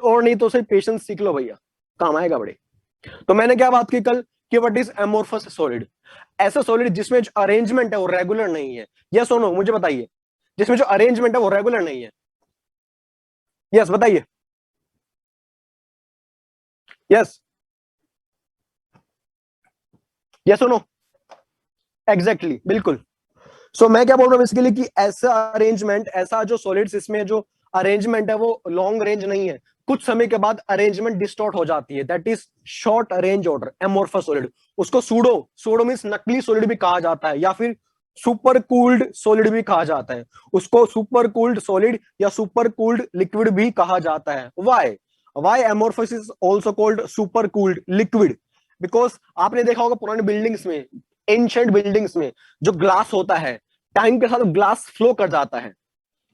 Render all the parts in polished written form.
और नहीं तो सिर्फ पेशेंस सीख लो भैया, काम आएगा बड़े। तो मैंने क्या बात की कल कि व्हाट इज एमोर्फस सॉलिड, ऐसा सॉलिड जिसमें जो अरेंजमेंट है वो रेगुलर नहीं है। यस और नो मुझे बताइए, जिसमें जो अरेंजमेंट है वो रेगुलर नहीं है। यस बताइए, यस यस और नो, एग्जैक्टली बिल्कुल। सो मैं क्या बोल रहा हूँ बेसिकली कि ऐसा अरेंजमेंट, ऐसा जो सॉलिड्स इसमें जो अरेंजमेंट है वो लॉन्ग रेंज नहीं है, कुछ समय के बाद अरेंजमेंट डिस्टॉर्ट हो जाती है, that is short range order amorphous solid. उसको सूडो, सूडो मींस नकली सॉलिड भी कहा जाता है, या फिर सुपर कूल्ड सॉलिड भी कहा जाता है। उसको सुपर कूल्ड सॉलिड या सुपर कूल्ड लिक्विड भी कहा जाता है। Why why amorphous is also called super cooled liquid? Because आपने देखा होगा पुरानी बिल्डिंग्स में, एंशिएंट बिल्डिंग्स में जो ग्लास होता है, टाइम के साथ ग्लास फ्लो कर जाता है।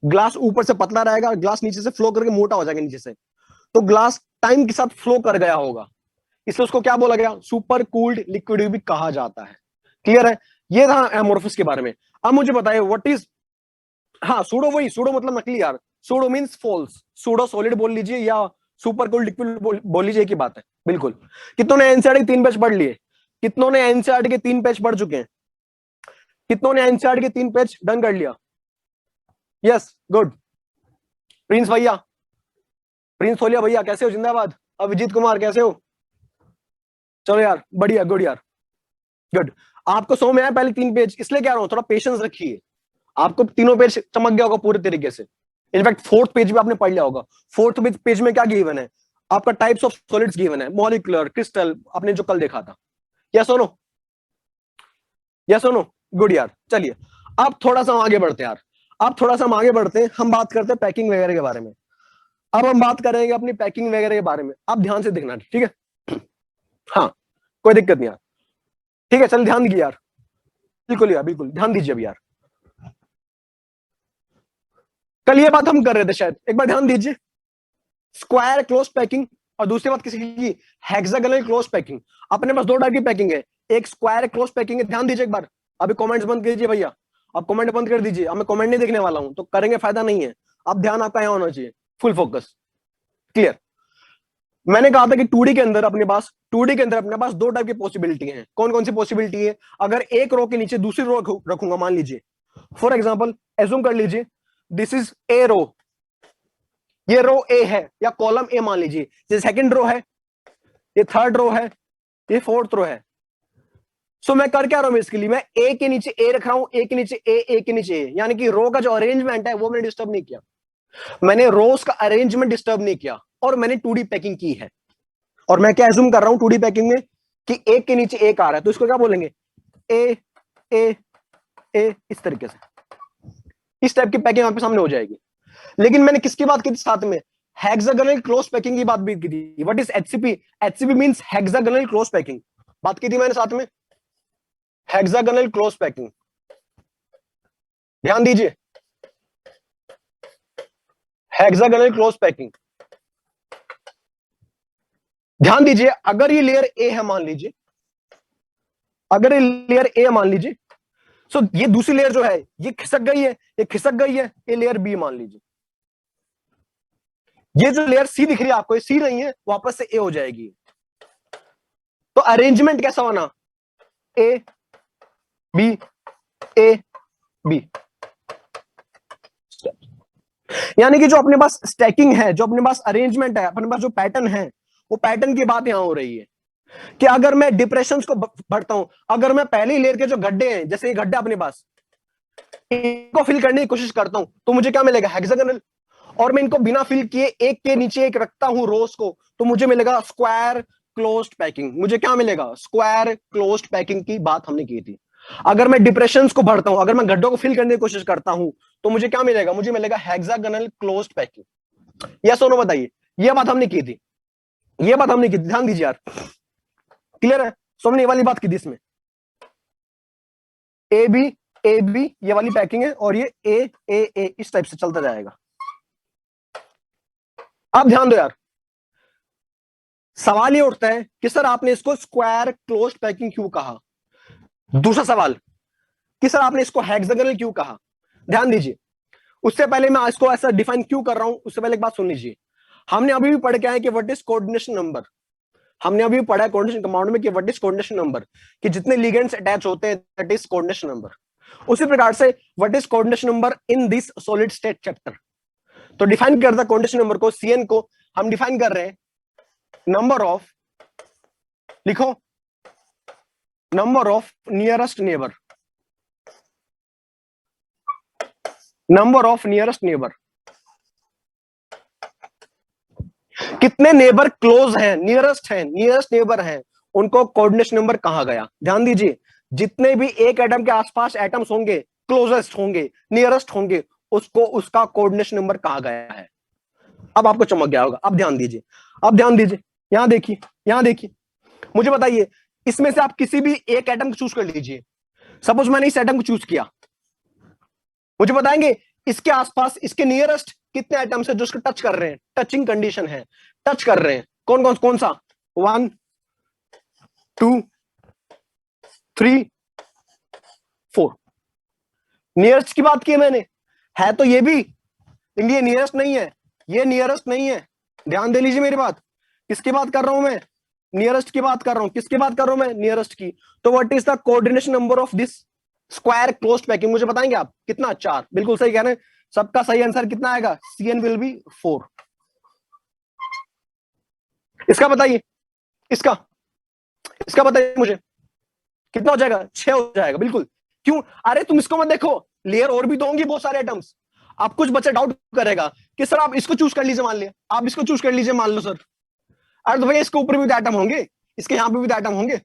ग्लास ऊपर से पतला रहेगा, ग्लास नीचे से फ्लो करके मोटा हो जाएगा नीचे से, तो ग्लास टाइम के साथ फ्लो कर गया होगा, इसलिए उसको क्या बोला गया, सुपर कूल्ड लिक्विड भी कहा जाता है। क्लियर है? ये था एमोर्फस के बारे में। अब मुझे बताइए व्हाट इज, हाँ सूडो, वही सूडो मतलब नकली यार, pseudo means false, pseudo solid बोल लीजिए या सुपर कूल्ड लिक्विड बोल लीजिए, एक ही बात है बिल्कुल। कितनों ने एनसीईआरटी के 3 पेज पढ़ लिए? कितनों ने एनसीईआरटी के 3 पेज पढ़ चुके हैं? कितनों ने एनसीईआरटी के 3 पेज डन कर लिया? Yes good. प्रिंस भैया, प्रिंस सोलिया भैया कैसे हो? जिंदाबाद। अभिजीत कुमार कैसे हो? चलो यार बढ़िया, गुड यार, गुड। आपको सौ में आया पहले 3 पेज, इसलिए कह रहा हूं थोड़ा पेशेंस रखिए। आपको तीनों पेज चमक गया होगा पूरे तरीके से। इनफैक्ट फोर्थ पेज भी आपने पढ़ लिया होगा। फोर्थ पेज में क्या गिवन है आपका? टाइप्स ऑफ सॉलिड्स गिवन है, मॉलिक्यूलर, क्रिस्टल, आपने जो कल देखा था। यस और नो, यस और नो, गुड यार। चलिए अब थोड़ा सा हम आगे बढ़ते हैं यार, अब थोड़ा सा हम आगे बढ़ते हैं, हम बात करते हैं पैकिंग वगैरह के बारे में। अब हम बात करेंगे अपनी पैकिंग वगैरह के बारे में, आप ध्यान से देखना, ठीक है? हाँ कोई दिक्कत नहीं यार, ठीक है, चल ध्यान दीजिए यार, बिल्कुल यार, बिल्कुल ध्यान दीजिए अभी यार। कल ये बात हम कर रहे थे शायद, एक बार ध्यान दीजिए। स्क्वायर क्लोज पैकिंग और दूसरी बात किसी की हेक्सागोनल क्लोज पैकिंग। अपने पास 2 टाइप की पैकिंग है, एक स्क्वायर क्लोज पैकिंग है, ध्यान दीजिए एक बार। अभी कमेंट्स बंद कीजिए भैया, आप कमेंट बंद कर दीजिए, अब मैं कमेंट नहीं देखने वाला हूं, तो करेंगे फायदा नहीं है। अब ध्यान आपका यहां होना चाहिए, फुल फोकस, क्लियर। मैंने कहा था कि 2D के अंदर अपने पास, 2D के अंदर अपने पास 2 टाइप की पॉसिबिलिटी है। कौन कौन सी पॉसिबिलिटी है? अगर एक रो के नीचे दूसरी रो रखूंगा, मान लीजिए फॉर एग्जाम्पल, एज्यूम कर लीजिए दिस इज ए रो, ये रो ए है या कॉलम ए मान लीजिए, ये सेकंड रो है, ये थर्ड रो है, ये फोर्थ रो है। सो मैं कर क्या रहा हूं इसके लिए, मैं ए के नीचे ए रख रहा हूं, ए के नीचे ए के नीचे ए, यानी कि रो का जो अरेंजमेंट है वो मैंने डिस्टर्ब नहीं किया, मैंने रोज का अरेंजमेंट डिस्टर्ब नहीं किया, और मैंने 2D पैकिंग की है। और मैं क्या एज्यूम कर रहा हूं 2D पैकिंग में कि एक के नीचे एक आ रहा है, तो इसको क्या बोलेंगे, ए ए ए, इस तरीके से, इस टाइप की पैकिंग आपके सामने हो जाएगी। लेकिन मैंने किसकी बात की थी साथ में? हेक्सागोनल क्लोज पैकिंग की बात भी की थी। What is HCP? HCP means hexagonal close packing, बात की थी मैंने साथ में, हेक्सागोनल क्लोज पैकिंग। ध्यान दीजिए, हेक्सागोनल क्लोज पैकिंग, ध्यान दीजिए। अगर ये लेयर ए है मान लीजिए, अगर ये लेयर ए मान लीजिए, सो ये दूसरी लेयर जो है ये खिसक गई है, ये खिसक गई है, ये लेयर बी मान लीजिए। ये जो लेयर सी दिख रही है आपको, ये सी नहीं है, वापस से ए हो जाएगी। तो अरेंजमेंट कैसा होना, ए बी ए बी, यानी कि जो अपने पास स्टैकिंग है, जो अपने पास अरेंजमेंट है, अपने पास जो पैटर्न है, वो पैटर्न की बात यहां हो रही है कि अगर मैं डिप्रेशन को बढ़ता हूं, अगर मैं पहली लेयर के जो गड्ढे हैं, जैसे ये गड्ढा अपने पास, इनको फिल करने की कोशिश करता हूं, तो मुझे क्या मिलेगा, हेक्सागोनल। और मैं इनको बिना फिल किए एक के नीचे एक रखता हूं रोज को, तो मुझे मिलेगा स्क्वायर क्लोज्ड पैकिंग। मुझे क्या मिलेगा, स्क्वायर क्लोज्ड पैकिंग की बात हमने की थी। अगर मैं डिप्रेशन को भरता हूं, अगर मैं गड्ढों को फिल करने की कोशिश करता हूं, तो मुझे क्या मिलेगा, मुझे मिलेगा हेक्सागोनल क्लोज्ड पैकिंग। यस और नो बताइए, यह बात हमने की थी, यह बात हमने की थी, ध्यान दीजिए यार, क्लियर है? सो हमने ये वाली बात की थी इसमें, ए बी ये वाली पैकिंग है, और ये ए इस टाइप से चलता जाएगा। अब ध्यान दो यार, सवाल ये उठता है कि सर आपने इसको स्क्वायर क्लोज्ड पैकिंग क्यों कहा? दूसरा सवाल कि सर आपने इसको हेक्सागोनल क्यों कहा? ध्यान दीजिए, उससे पहले मैं इसको ऐसा डिफाइन क्यों कर रहा हूं, उससे पहले एक बात सुन लीजिए। हमने अभी भी पढ़ के आए कि व्हाट इज कोऑर्डिनेशन नंबर। हमने अभी पढ़ा है कोऑर्डिनेशन कंपाउंड में कि व्हाट इज कोऑर्डिनेशन नंबर, कि जितने लिगेंड्स अटैच होते हैं दैट इज कोऑर्डिनेशन नंबर। उसी प्रकार से what is coordination number in this solid state chapter. तो डिफाइन करता कोऑर्डिनेशन नंबर को, सीएन को हम डिफाइन कर रहे हैं नंबर ऑफ, लिखो, number of nearest neighbour, number of nearest neighbour, कितने नेबर क्लोज हैं, नियरेस्ट हैं, नियरेस्ट नेबर हैं, उनको कोऑर्डिनेशन नंबर कहा गया। ध्यान दीजिए, जितने भी एक एटम के आसपास एटम्स होंगे, क्लोजेस्ट होंगे, नियरेस्ट होंगे, उसको उसका कोऑर्डिनेशन नंबर कहा गया है। अब आपको चमक गया होगा। अब ध्यान दीजिए, अब ध्यान दीजिए, यहां देखिए, यहां देखिए, मुझे बताइए इसमें से आप किसी भी एक एटम को चूज कर लीजिए। सपोज मैंने इस एटम को चूज किया, मुझे बताएंगे इसके आसपास, इसके नियरेस्ट कितने एटम्स है जो उसको टच कर रहे हैं, टचिंग कंडीशन है, टच कर रहे हैं, कौन कौन कौन सा, 1 2 3 4। नियरेस्ट की बात की है मैंने, है तो ये भी, लेकिन ये नियरेस्ट नहीं है, ये नियरेस्ट नहीं है। ध्यान दे लीजिए मेरी बात, किसकी बात कर रहा हूं मैं, नियरेस्ट की बात कर रहा हूं। किसकी बात कर रहा हूं मैं, नियरेस्ट की। तो what is the coordination number of this square closed packing, मुझे बताएंगे आप कितना, 4। बिल्कुल सही कह रहे हैं, सबका सही आंसर कितना आएगा, CN विल बी 4। इसका बताइए, इसका इसका बताइए मुझे कितना हो जाएगा, 6 हो जाएगा। बिल्कुल, क्यों, अरे तुम इसको मत देखो, लेयर और भी तो होंगी बहुत सारे एटम्स। आप कुछ बच्चा डाउट करेगा कि सर आप इसको चूज कर लीजिए, मान लिया आप इसको चूज कर लीजिए, मान लो सर, अरे तो भैया इसके ऊपर भी तो एटम होंगे, इसके यहां पे भी तो एटम होंगे।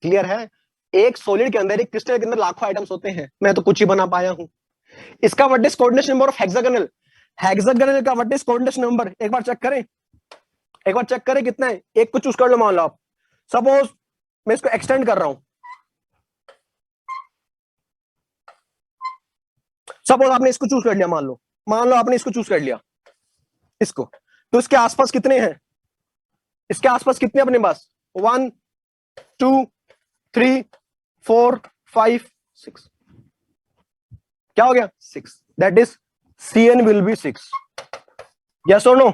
क्लियर है, एक सॉलिड के अंदर, एक क्रिस्टल के अंदर लाखों आइटम्स होते हैं, मैं तो कुछ ही बना पाया हूं। इसका what is coordination number of hexagonal, hexagonal का व्हाट इज कोऑर्डिनेशन नंबर, एक बार चेक करें, एक बार चेक करें कितना है। एक को चूज कर लो, मान लो आप, सपोज मैं इसको एक्सटेंड कर रहा हूं, सपोज आपने इसको चूज कर लिया, मान लो आपने इसको चूज कर लिया, इसको, तो इसके आसपास कितने हैं, इसके आसपास कितने अपने पास, 1 2 3 4 5 6, क्या हो गया, 6। That is CN will be 6। Yes और नो,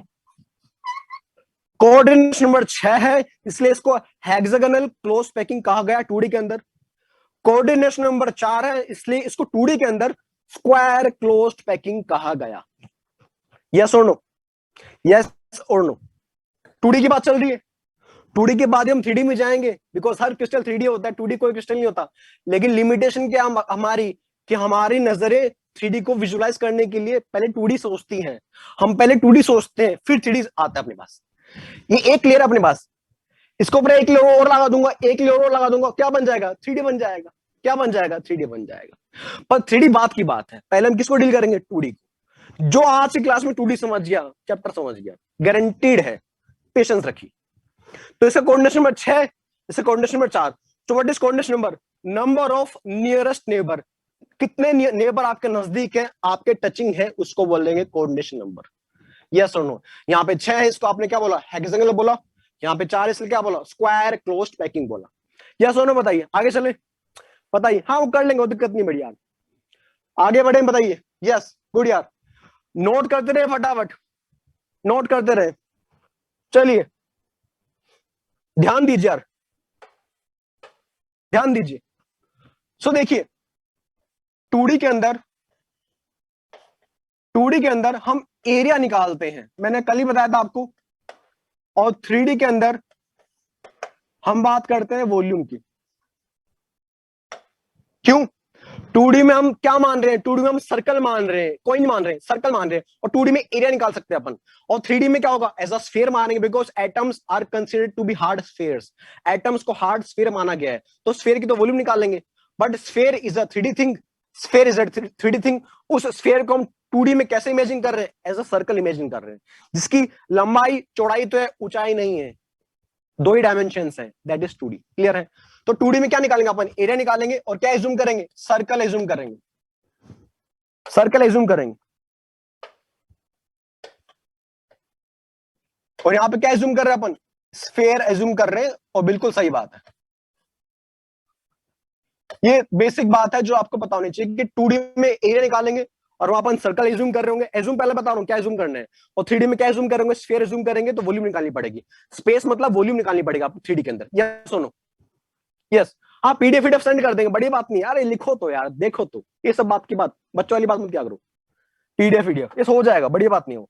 कोऑर्डिनेशन नंबर 6 है, इसलिए इसको हेक्सागोनल क्लोज पैकिंग कहा गया 2D के अंदर। कोऑर्डिनेशन नंबर 4 है, इसलिए इसको 2D के अंदर स्क्वायर क्लोज्ड पैकिंग कहा गया। यस और नो, यस और नो, 2D की बात चल रही है। 2D के बाद हम 3D में जाएंगे, बिकॉज हर क्रिस्टल 3D होता है, 2D कोई क्रिस्टल नहीं होता। लेकिन लिमिटेशन क्या हमारी, कि हमारी नजरें 3D को विजुलाइज करने के लिए पहले 2D सोचती हैं। हम पहले 2D सोचते हैं, फिर 3D आता है अपने पास। ये एक लेयर अपने पास, इसको ऊपर एक लेयर और लगा दूंगा, एक लेयर और लगा दूंगा, क्या बन जाएगा, 3D बन जाएगा। क्या बन जाएगा, 3D बन जाएगा। पर 3D बात की बात है, पहले हम किसको डील करेंगे, 2D को। जो आज की क्लास में 2D समझ गया, चैप्टर समझ गया, गारंटीड है, पेशेंस रखिए। तो इसका कोऑर्डिनेशन नंबर 6, इसका कोऑर्डिनेशन नंबर 4। तो what is coordination number, number of nearest neighbour, कितने नेबर आपके नजदीक है, आपके टचिंग है, उसको बोलेंगे कोऑर्डिनेशन नंबर। यस और नो, यहाँ पे 6 है, इसको आपने क्या बोला, हेक्सागोनल बोला। यहाँ पे 4 इसलिए क्या बोला, स्क्वायर क्लोज्ड पैकिंग बोला। यस और नो, बताइए, आगे चले, बताइए। हाँ वो कर लेंगे, वो दिक्कत नहीं, बढ़िया, आगे बढ़े, बताइए। यस गुड यार, नोट करते रहे फटाफट, नोट करते रहे। चलिए ध्यान दीजिए यार, ध्यान दीजिए। सो देखिए, 2D के अंदर, 2D के अंदर हम एरिया निकालते हैं, मैंने कल ही बताया था आपको। और 3D के अंदर हम बात करते हैं वॉल्यूम की। क्यों, 2D में हम क्या मान रहे हैं, 2D में हम सर्कल मान रहे हैं, कोई नहीं मान रहे हैं, सर्कल मान रहे हैं। और 2D में एरिया निकाल सकते हैं अपन। और 3D में क्या होगा, एज अ स्फीयर मानेंगे, because atoms are considered to be hard spheres. Atoms को हार्ड स्फीयर माना गया है, तो स्फीयर की तो वॉल्यूम निकाल लेंगे। But sphere is a 3D thing, sphere is a 3D thing. उस स्फीयर को हम 2D में कैसे इमेजिन कर रहे हैं, एज अ सर्कल इमेजिन कर रहे हैं, जिसकी लंबाई चौड़ाई तो है, ऊंचाई नहीं है, 2 ही डायमेंशन है, दैट इज 2D। क्लियर है। तो 2D में क्या निकालेंगे अपन, एरिया निकालेंगे, और क्या एज्यूम करेंगे, सर्कल एज्यूम करेंगे, सर्कल एज्यूम करेंगे। और यहां पे क्या एज्यूम कर रहे हैं अपन, स्फीयर एज्यूम कर रहे हैं, और बिल्कुल सही बात है। ये बेसिक बात है जो आपको पता होनी चाहिए कि 2D में एरिया निकालेंगे और वहां अपन सर्कल एज्यूम कर रहे होंगे। एज्यूम पहले बता रहा हूं क्या एज्यूम करना है, और 3D में क्या एज्यूम करेंगे, स्फीयर एज्यूम करेंगे तो वॉल्यूम निकालनी पड़ेगी। स्पेस मतलब वॉल्यूम निकालनी पड़ेगा आपको 3D के अंदर। यस सुनो, यस। हाँ पीडीएफ वीडीएफ सेंड कर देंगे, बड़ी बात नहीं यार, ये लिखो तो यार, देखो तो, ये सब बात की बात, बच्चों वाली बात मत क्या करो। पीडीएफ वीडीएफ ये हो जाएगा, बड़ी बात नहीं हो।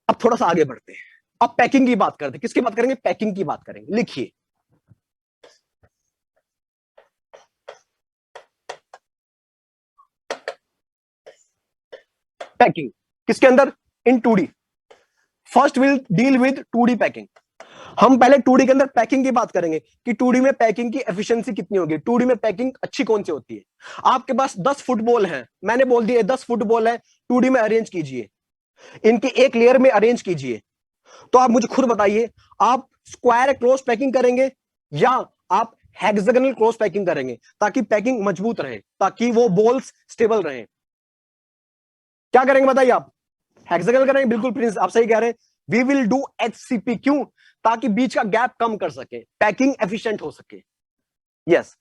अब थोड़ा सा आगे बढ़ते हैं, अब पैकिंग की बात करते हैं। किसकी बात करेंगे, पैकिंग की बात करेंगे। लिखिए पैकिंग किसके अंदर, इन 2D। First will deal with 2D packing. हम पहले 2D के अंदर पैकिंग की बात करेंगे कि 2D में पैकिंग की एफिशिएंसी कितनी होगी, 2D में पैकिंग अच्छी कौन सी होती है। आपके पास 10 फुटबॉल हैं, मैंने बोल दिया 10 फुटबॉल है, 2D में अरेंज कीजिए, इनकी एक लेयर में अरेंज कीजिए। तो आप मुझे खुद बताइए, आप स्क्वायर क्लोज पैकिंग करेंगे या आप हेक्सागोनल क्लोज पैकिंग करेंगे, ताकि पैकिंग मजबूत रहे, ताकि वो बॉल्स स्टेबल रहे। क्या करेंगे बताइए आप, हेक्सागोनल करेंगे, बिल्कुल प्रिंस आप सही कह रहे हैं। वी विल डू HCP, क्यों, ताकि बीच का गैप कम कर सके, पैकिंग एफिशिएंट हो सके। यस,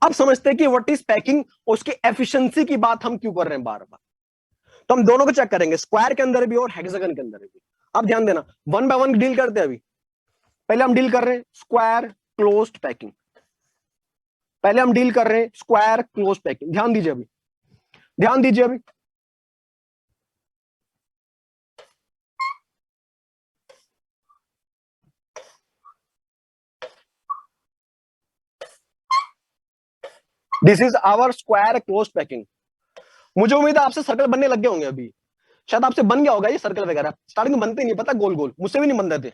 अब समझते हैं कि व्हाट इज पैकिंग, उसकी एफिशिएंसी की बात हम क्यों कर रहे हैं बार बार। तो हम दोनों को चेक करेंगे, स्क्वायर के अंदर भी और हेक्सागन के अंदर भी। अब ध्यान देना, 1 बाय 1 डील करते हैं अभी। पहले हम डील कर रहे हैं स्क्वायर क्लोज्ड पैकिंग, पहले हम डील कर रहे हैं स्क्वायर क्लोज पैकिंग। ध्यान दीजिए अभी, ध्यान दीजिए अभी। This is our square close packing. मुझे उम्मीद है आपसे सर्कल बनने लग गए होंगे अभी, शायद आपसे बन गया होगा ये सर्कल वगैरह। स्टार्टिंग में बनते नहीं पता, गोल गोल, मुझसे भी नहीं बनते थे,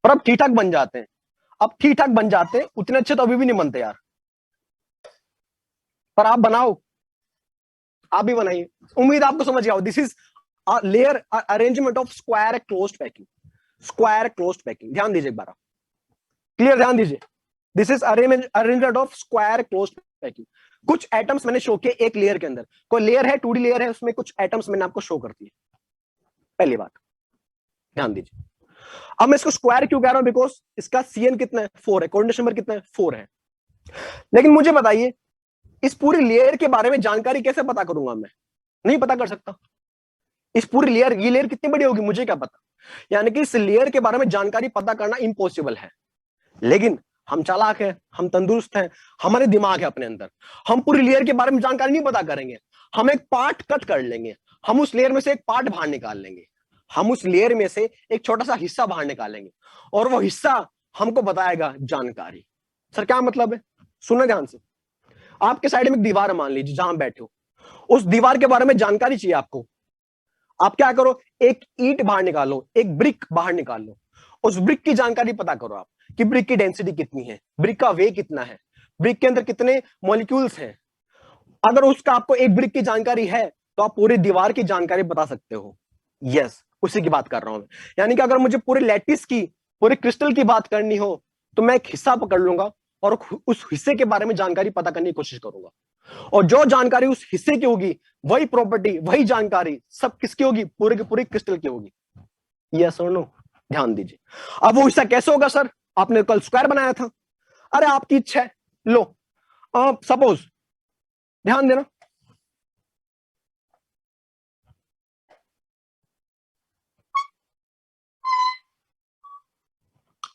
पर अब ठीक ठाक बन जाते हैं। अब ठीक ठाक बन जाते हैं, उतने अच्छे तो अभी भी नहीं बनते यार, पर आप बनाओ, आप भी बनाइए, उम्मीद आपको समझ गया हो। This is layer arrangement of square closed packing, square closed packing. ध्यान दीजिए एक बार, क्लियर, ध्यान दीजिए। This is arrangement of square closed packing. कुछ एटम्स मैंने शो किए एक लेयर के अंदर, कोई लेयर है 2D लेयर है, उसमें कुछ एटम्स मैंने आपको शो कर दिए, पहली बात ध्यान दीजिए। अब मैं इसको स्क्वायर क्यों कह रहा हूं, बिकॉज इसका CN कितना है, 4 है, कोऑर्डिनेशन नंबर कितना है, 4 है। लेकिन मुझे बताइए, इस पूरी लेयर के बारे में जानकारी कैसे पता करूंगा मैं, नहीं पता कर सकता। इस पूरी लेयर, ये लेयर कितनी बड़ी होगी मुझे क्या पता, यानी कि इस लेयर के बारे में जानकारी पता करना इम्पॉसिबल है। लेकिन हम चालाक हैं, हम तंदुरुस्त हैं, हमारे दिमाग है अपने अंदर, हम पूरी लेयर के बारे में जानकारी नहीं पता करेंगे, हम एक पार्ट कट कर लेंगे, हम उस लेयर में से एक पार्ट बाहर निकाल लेंगे, हम उस लेयर में से एक छोटा सा हिस्सा बाहर निकालेंगे, और वो हिस्सा हमको बताएगा जानकारी। सर क्या मतलब है, सुनो ध्यान से। आपके साइड में एक दीवार मान लीजिए जहां बैठे हो, उस दीवार के बारे में जानकारी चाहिए आपको। आप क्या करो, एक ईंट बाहर निकालो, एक ब्रिक बाहर निकाल लो, उस ब्रिक की जानकारी पता करो आप कि ब्रिक की डेंसिटी कितनी है, ब्रिक का वेट कितना है, ब्रिक के अंदर कितने मॉलिक्यूल्स हैं। अगर उसका आपको एक ब्रिक की जानकारी है तो आप पूरी दीवार की जानकारी बता सकते हो। यस, उसी की बात कर रहा हूं मैं। यानी कि अगर मुझे पूरे लैटिस की, पूरे क्रिस्टल की बात करनी हो तो मैं एक हिस्सा पकड़ लूंगा और उस हिस्से के बारे में जानकारी पता करने की कोशिश करूंगा, और जो जानकारी उस हिस्से की होगी, वही प्रॉपर्टी, वही जानकारी सब किसकी होगी, पूरे की पूरी क्रिस्टल की होगी। यस और नो, ध्यान दीजिए। अब वो हिस्सा कैसे होगा सर, आपने कल स्क्वायर बनाया था, अरे आपकी इच्छा है, लो सपोज, ध्यान देना,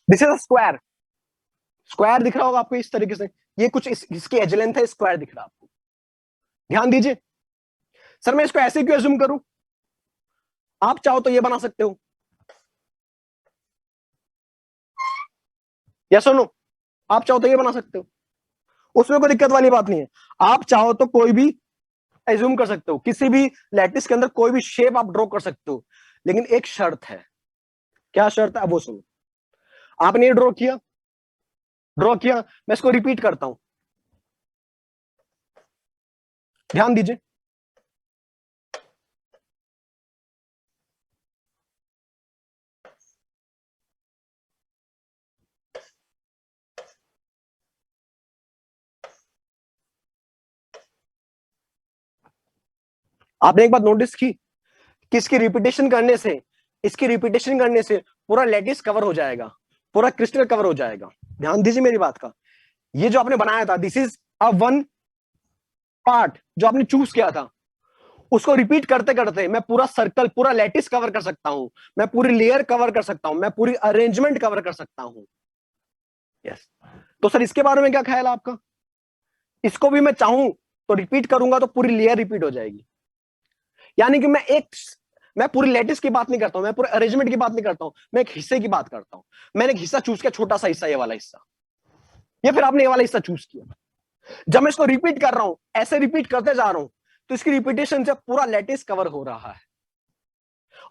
this is a square. Square दिख रहा होगा आपको इस तरीके से, ये कुछ इसकी एज लेंथ है, स्क्वायर दिख रहा है आपको। ध्यान दीजिए। सर मैं इसको ऐसे क्यों एज्यूम करूं, आप चाहो तो ये बना सकते हो, या सुनो, आप चाहो तो ये बना सकते हो, उसमें कोई दिक्कत वाली बात नहीं है। आप चाहो तो कोई भी एज्यूम कर सकते हो, किसी भी लैटिस के अंदर कोई भी शेप आप ड्रॉ कर सकते हो, लेकिन एक शर्त है। क्या शर्त है, अब वो सुनो। आपने ये ड्रॉ किया, ड्रॉ किया, मैं इसको रिपीट करता हूं, ध्यान दीजिए। आपने एक बात नोटिस की कि इसकी रिपीटेशन करने से, इसकी रिपीटेशन करने से पूरा लैटिस कवर हो जाएगा, पूरा क्रिस्टल कवर हो जाएगा। ध्यान दीजिए मेरी बात का, ये जो आपने बनाया था, this is a one part जो आपने चूज किया था, उसको रिपीट करते करते मैं पूरा सर्कल, पूरा लैटिस कवर कर सकता हूं, मैं पूरी लेयर कवर कर सकता हूं, मैं पूरी अरेंजमेंट कवर कर सकता हूं। यस। तो सर इसके बारे में क्या ख्याल है आपका? इसको भी मैं चाहूं तो रिपीट करूंगा तो पूरी लेयर रिपीट हो जाएगी। यानी कि मैं पूरी लैटिस की बात नहीं करता हूं, मैं पूरे अरेंजमेंट की बात नहीं करता हूं, मैं एक हिस्से की बात करता हूं। मैंने एक हिस्सा चूज किया, छोटा सा हिस्सा, ये वाला हिस्सा, या फिर आपने ये वाला हिस्सा चूज किया। जब मैं इसको रिपीट कर रहा हूं, ऐसे रिपीट करते जा रहा हूं, तो इसकी रिपीटेशन से पूरा लैटिस कवर हो रहा है।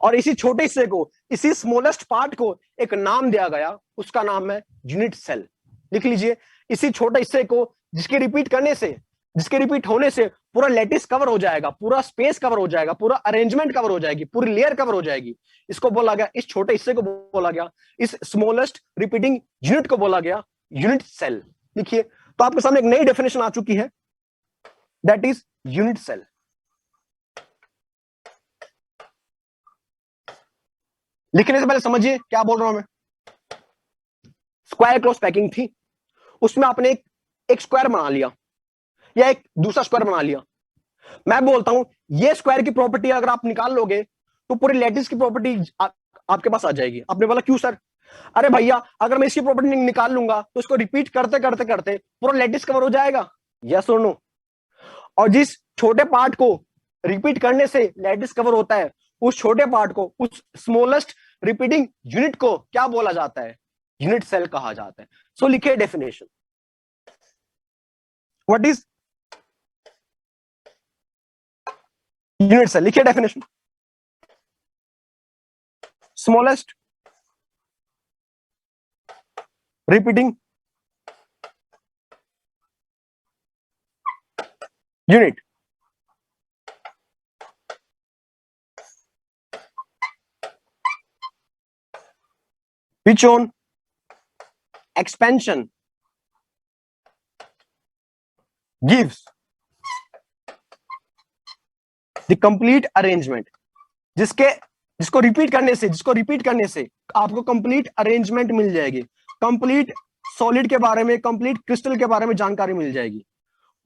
और इसी छोटे हिस्से को, इसी स्मॉलेस्ट पार्ट को एक नाम दिया गया, उसका नाम है यूनिट सेल। लिख लीजिए, इसी छोटे हिस्से को जिसके रिपीट करने से, जिसके रिपीट होने से पूरा लैटिस कवर हो जाएगा, पूरा स्पेस कवर हो जाएगा, पूरा अरेंजमेंट कवर हो जाएगी, पूरी लेयर कवर हो जाएगी, इसको बोला गया, इस छोटे हिस्से को बोला गया, इस स्मॉलेस्ट रिपीटिंग यूनिट को बोला गया यूनिट सेल। लिखिए, तो आपके सामने एक नई डेफिनेशन आ चुकी है, दैट इज यूनिट सेल। लिखने से पहले समझिए क्या बोल रहा हूं मैं। स्क्वायर क्लोज पैकिंग थी, उसमें आपने एक स्क्वायर बना लिया या एक दूसरा स्क्वायर बना लिया। मैं बोलता हूं ये स्क्वायर की प्रॉपर्टी अगर आप निकाल लोगे तो पूरी लैटिस की प्रॉपर्टी आपके पास आ जाएगी। आपने बोला क्यों सर? अरे भैया, अगर मैं इसकी प्रॉपर्टी निकाल लूंगा तो इसको रिपीट करते करते करते पूरा लैटिस कवर हो जाएगा। यस और नो? और जिस छोटे पार्ट को रिपीट करने से लैटिस कवर होता है, उस छोटे पार्ट को, उस स्मॉलेस्ट रिपीटिंग यूनिट को क्या बोला जाता है? यूनिट सेल कहा जाता है। सो लिखिए definition, what is unit cell? लिखिए definition, smallest repeating unit which on expansion gives the complete arrangement। जिसके जिसको रिपीट करने से आपको कंप्लीट अरेंजमेंट मिल जाएगी, कंप्लीट सॉलिड के बारे में, कंप्लीट क्रिस्टल के बारे में जानकारी मिल जाएगी।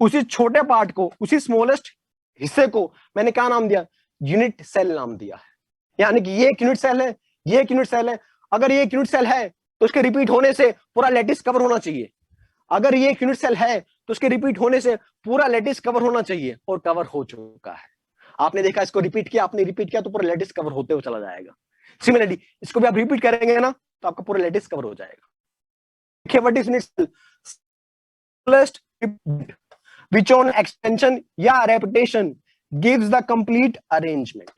उसी छोटे पार्ट को, उसी स्मॉलेस्ट हिस्से को मैंने क्या नाम दिया? यूनिट सेल नाम दिया है। यानी कि ये एक यूनिट सेल है, ये एक यूनिट सेल है। अगर ये एक यूनिट सेल है तो इसके रिपीट होने से पूरा लैटिस कवर होना चाहिए। अगर ये एक यूनिट सेल है तो इसके रिपीट होने से पूरा लैटिस कवर होना चाहिए, और कवर हो चुका है। आपने देखा, इसको रिपीट किया, आपने रिपीट किया तो पूरा लैटिस कवर होते हुए चला जाएगा। सिमिलरली इसको भी आप रिपीट करेंगे ना तो आपका पूरा लैटिस कवर हो जाएगा। देखिए, what is unit cell? which on extension या repetition gives the complete arrangement।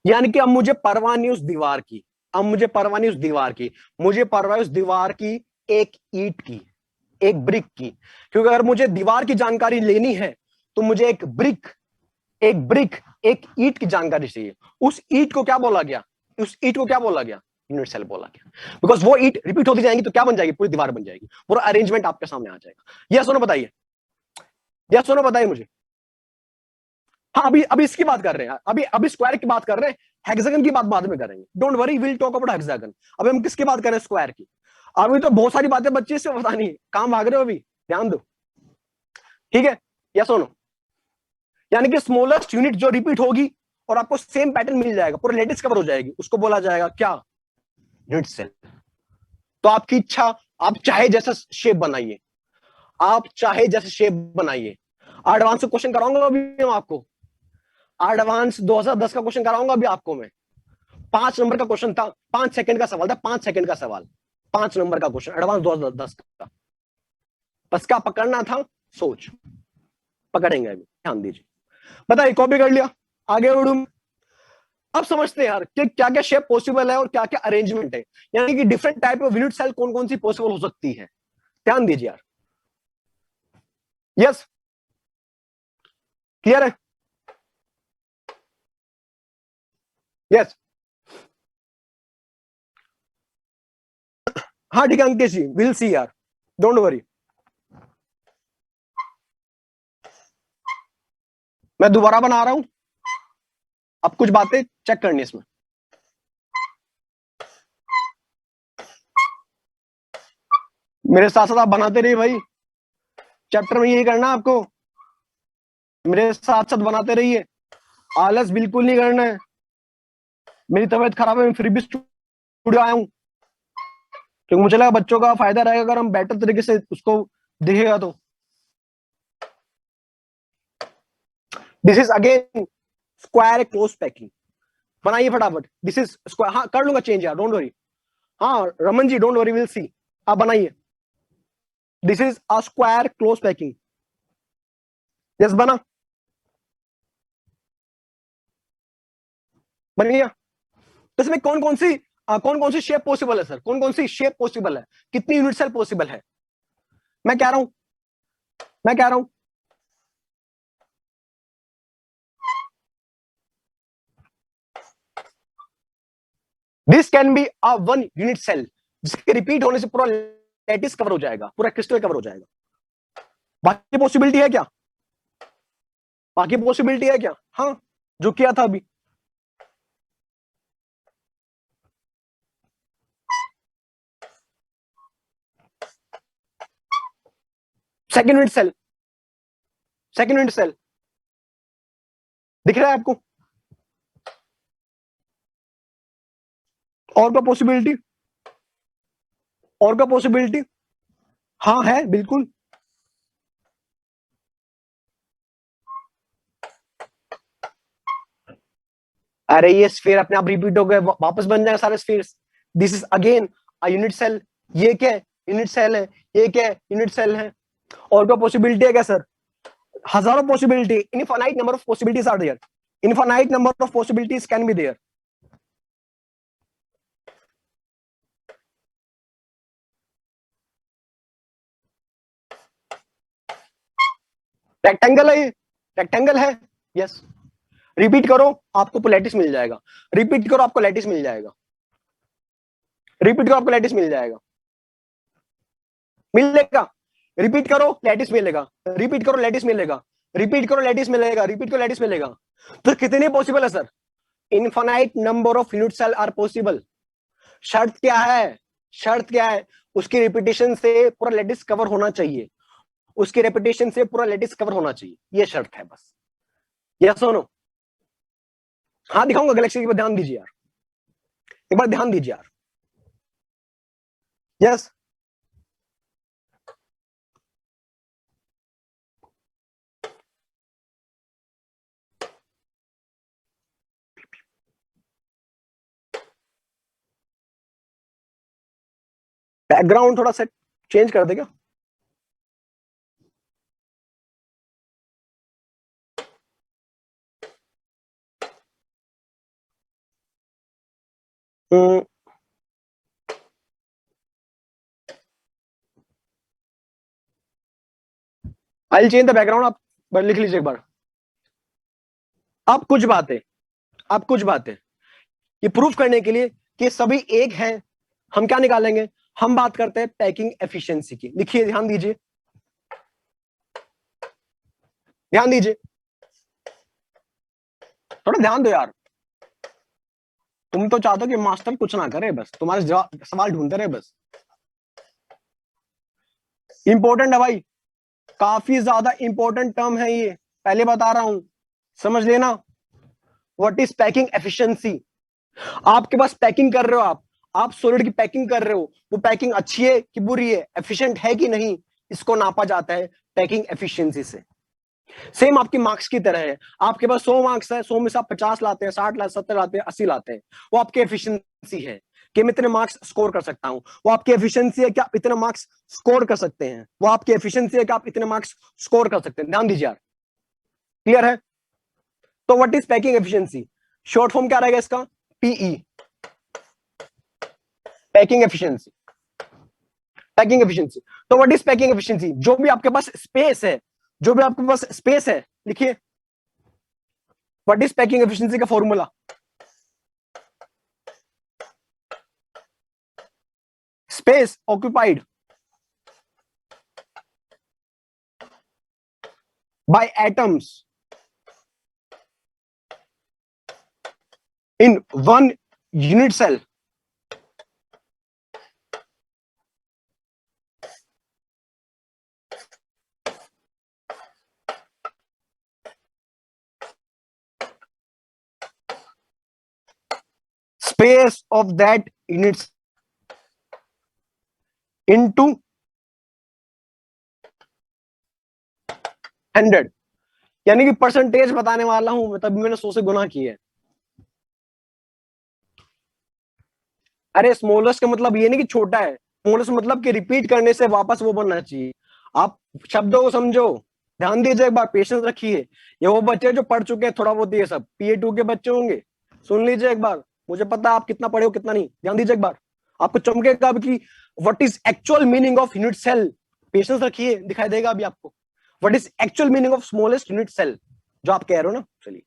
यानी कि अब मुझे परवाह नहीं उस दीवार की, अब मुझे परवाह नहीं उस दीवार की, मुझे परवाह उस दीवार की एक ईंट की, एक ब्रिक की। क्योंकि अगर मुझे दीवार की जानकारी लेनी है तो मुझे एक ब्रिक, एक ईंट की जानकारी चाहिए। उस ईंट को क्या बोला गया? उस ईंट को क्या बोला गया? यूनिट सेल बोला गया। बिकॉज वो ईंट रिपीट होती जाएंगी तो क्या बन जाएगी? पूरी दीवार बन जाएगी, पूरा अरेंजमेंट आपके सामने आ जाएगा। यस और नो बताइए, यस और नो बताइए मुझे। हाँ, अभी इसकी बात कर रहे हैं, अभी स्क्वायर की बात कर रहे हैं, हेक्सागन की बात बाद में करेंगे। Don't worry, will talk about hexagon. अभी हम किसकी बात कर रहे हैं? स्क्वायर की। अभी तो बहुत सारी बातें बच्चे से बतानी है, काम भाग रहे हो अभी, ध्यान दो, ठीक है? यस और नो? यानी कि स्मॉलेस्ट यूनिट जो रिपीट होगी और आपको सेम पैटर्न मिल जाएगा, पूरा लेटेस्ट कवर हो जाएगी, उसको बोला जाएगा क्या? Unit cell. तो आपकी इच्छा, आप चाहे जैसा शेप बनाइए, आप चाहे जैसे शेप बनाइए। एडवांस का क्वेश्चन कराऊंगा अभी मैं आपको, एडवांस 2010 का क्वेश्चन कराऊंगा अभी आपको मैं। 5 नंबर का क्वेश्चन था, 5 सेकंड का सवाल था, 5 सेकंड का सवाल, 5 नंबर का क्वेश्चन, एडवांस 2010 का। बस क्या पकड़ना था? सोच। पकड़ेंगे अभी, ध्यान दीजिए। बताइए, कॉपी कर लिया? आगे उड़ू। अब समझते हैं यार कि क्या क्या शेप पॉसिबल है और क्या क्या अरेंजमेंट है, यानी कि different type of unit cell कौन कौन सी पॉसिबल हो सकती है। ध्यान दीजिए यार। यस, क्लियर है? यस, हाँ ठीक है अंकेश जी, विल सी यार, डोंट वरी। मैं दोबारा बना रहा हूं, अब कुछ बातें चेक करनी इसमें। मेरे साथ साथ आप बनाते रहिए भाई, चैप्टर में यही करना है आपको, मेरे साथ साथ बनाते रहिए, आलस बिल्कुल नहीं करना है। मेरी तबीयत खराब है, मैं फिर भी स्टूडियो आया हूँ, क्योंकि मुझे लगा बच्चों का फायदा रहेगा अगर हम बेटर तरीके से उसको दिखेगा तो। This is again square close packing, बनाइए फटाफट। दिस इज स्क्वायर, हाँ कर लूंगा चेंज यार, डोंट वरी। हाँ Raman ji don't worry, will see. आप बनाइए, this is a square close packing. Yes बना, बन गया। तो इसमें कौन कौन सी शेप पॉसिबल है सर, कौन कौन सी शेप पॉसिबल है, कितनी यूनिट सेल पॉसिबल है? मैं कह रहा हूं, मैं कह रहा हूं this can be a one unit cell, जिसके रिपीट होने से पूरा लैटिस कवर हो जाएगा, पूरा क्रिस्टल कवर हो जाएगा। बाकी पॉसिबिलिटी है क्या? बाकी पॉसिबिलिटी है क्या? हाँ, जो किया था अभी। Second unit cell, second unit cell दिख रहा है आपको? और क्या पॉसिबिलिटी, और क्या पॉसिबिलिटी? हाँ है बिल्कुल। अरे ये स्फीयर अपने आप रिपीट हो गए, वापस बन जाए सारे spheres. This is again a unit cell. ये क्या है? यूनिट सेल है। ये क्या है? यूनिट सेल है। और क्या पॉसिबिलिटी है क्या सर? हजारों possibility, infinite number of possibilities are there, infinite number of possibilities can be there. Rectangle है ये, रेक्टेंगल है। यस, रिपीट करो आपको लैटिस मिल जाएगा, रिपीट करो आपको लैटिस मिल जाएगा, रिपीट करो आपको लैटिस मिल जाएगा, मिलेगा। रिपीट करो लैटिस मिलेगा, रिपीट करो लैटिस मिलेगा, रिपीट करो लैटिस मिलेगा, रिपीट करो लैटिस मिलेगा। तो कितने पॉसिबल है sir? Infinite number of unit cell are possible. शर्त क्या है? शर्त क्या है? उसकी रिपीटेशन से पूरा लैटिस कवर होना चाहिए, उसकी रेपिटेशन से पूरा लैटिस कवर होना चाहिए, ये शर्त है बस। यस और नो? हाँ दिखाऊंगा गैलेक्सी के ऊपर, ध्यान दीजिए यार, एक बार ध्यान दीजिए यार। यस, बैकग्राउंड थोड़ा सा चेंज कर देगा। आई चेंज द बैकग्राउंड, आप लिख लीजिए एक बार। अब कुछ बातें, अब कुछ बातें ये प्रूफ करने के लिए कि सभी एक हैं, हम क्या निकालेंगे? हम बात करते हैं पैकिंग एफिशिएंसी की। लिखिए, ध्यान दीजिए, ध्यान दीजिए, थोड़ा ध्यान दो यार। तुम तो चाहते हो कि मास्टर कुछ ना करे, बस तुम्हारे सवाल ढूंढते रहे बस। इंपॉर्टेंट है भाई, काफी ज्यादा इंपॉर्टेंट टर्म है ये, पहले बता रहा हूं, समझ लेना। What is packing efficiency? आपके पास पैकिंग कर रहे हो आप सॉलिड की पैकिंग कर रहे हो, वो पैकिंग अच्छी है कि बुरी है, एफिशिएंट है कि नहीं, इसको नापा जाता है पैकिंग एफिशिएंसी से। सेम आपके मार्क्स की तरह है, आपके पास 100 मार्क्स है, 100 में से आप 50 लाते हैं, 60 लाते, 70 लाते हैं, 80 लाते हैं, वो आपकी एफिशिएंसी है कि मैं इतने मार्क्स स्कोर कर सकता हूं। वो आपकी एफिशिएंसी है कि आप इतने मार्क्स स्कोर कर सकते हैं, वो आपकी एफिशिएंसी है कि आप इतने मार्क्स स्कोर कर सकते हैं। ध्यान दीजिए यार, क्लियर है? तो what is packing efficiency? Short form क्या रहेगा इसका? PE, packing efficiency, packing efficiency. तो व्हाट इज पैकिंग एफिशिएंसी? जो भी आपके पास स्पेस है, जो भी आपके पास स्पेस है, लिखिए व्हाट इज पैकिंग एफिशिएंसी का formula? Space occupied by atoms in one unit cell space of that units into 100, यानी कि परसेंटेज बताने वाला हूं, तभी मैंने 100 से गुना किया है। अरे स्मॉलेस्ट का मतलब ये नहीं कि छोटा है, स्मॉलेस्ट मतलब कि रिपीट करने से वापस वो बनना चाहिए। आप शब्दों को समझो, ध्यान दीजिए एक बार, पेशेंस रखिए। ये वो बच्चे जो पढ़ चुके हैं थोड़ा बहुत, ये सब PA2 के बच्चे होंगे, सुन लीजिए एक बार। मुझे पता है आप कितना पढ़े हो कितना नहीं, ध्यान दीजिए एक बार, आपको चमकेगा अब कि what is actual meaning of unit cell. Patience रखिए, दिखाई देगा अभी आपको what is actual meaning of smallest unit cell, जो आप कह रहे हो ना। चलिए,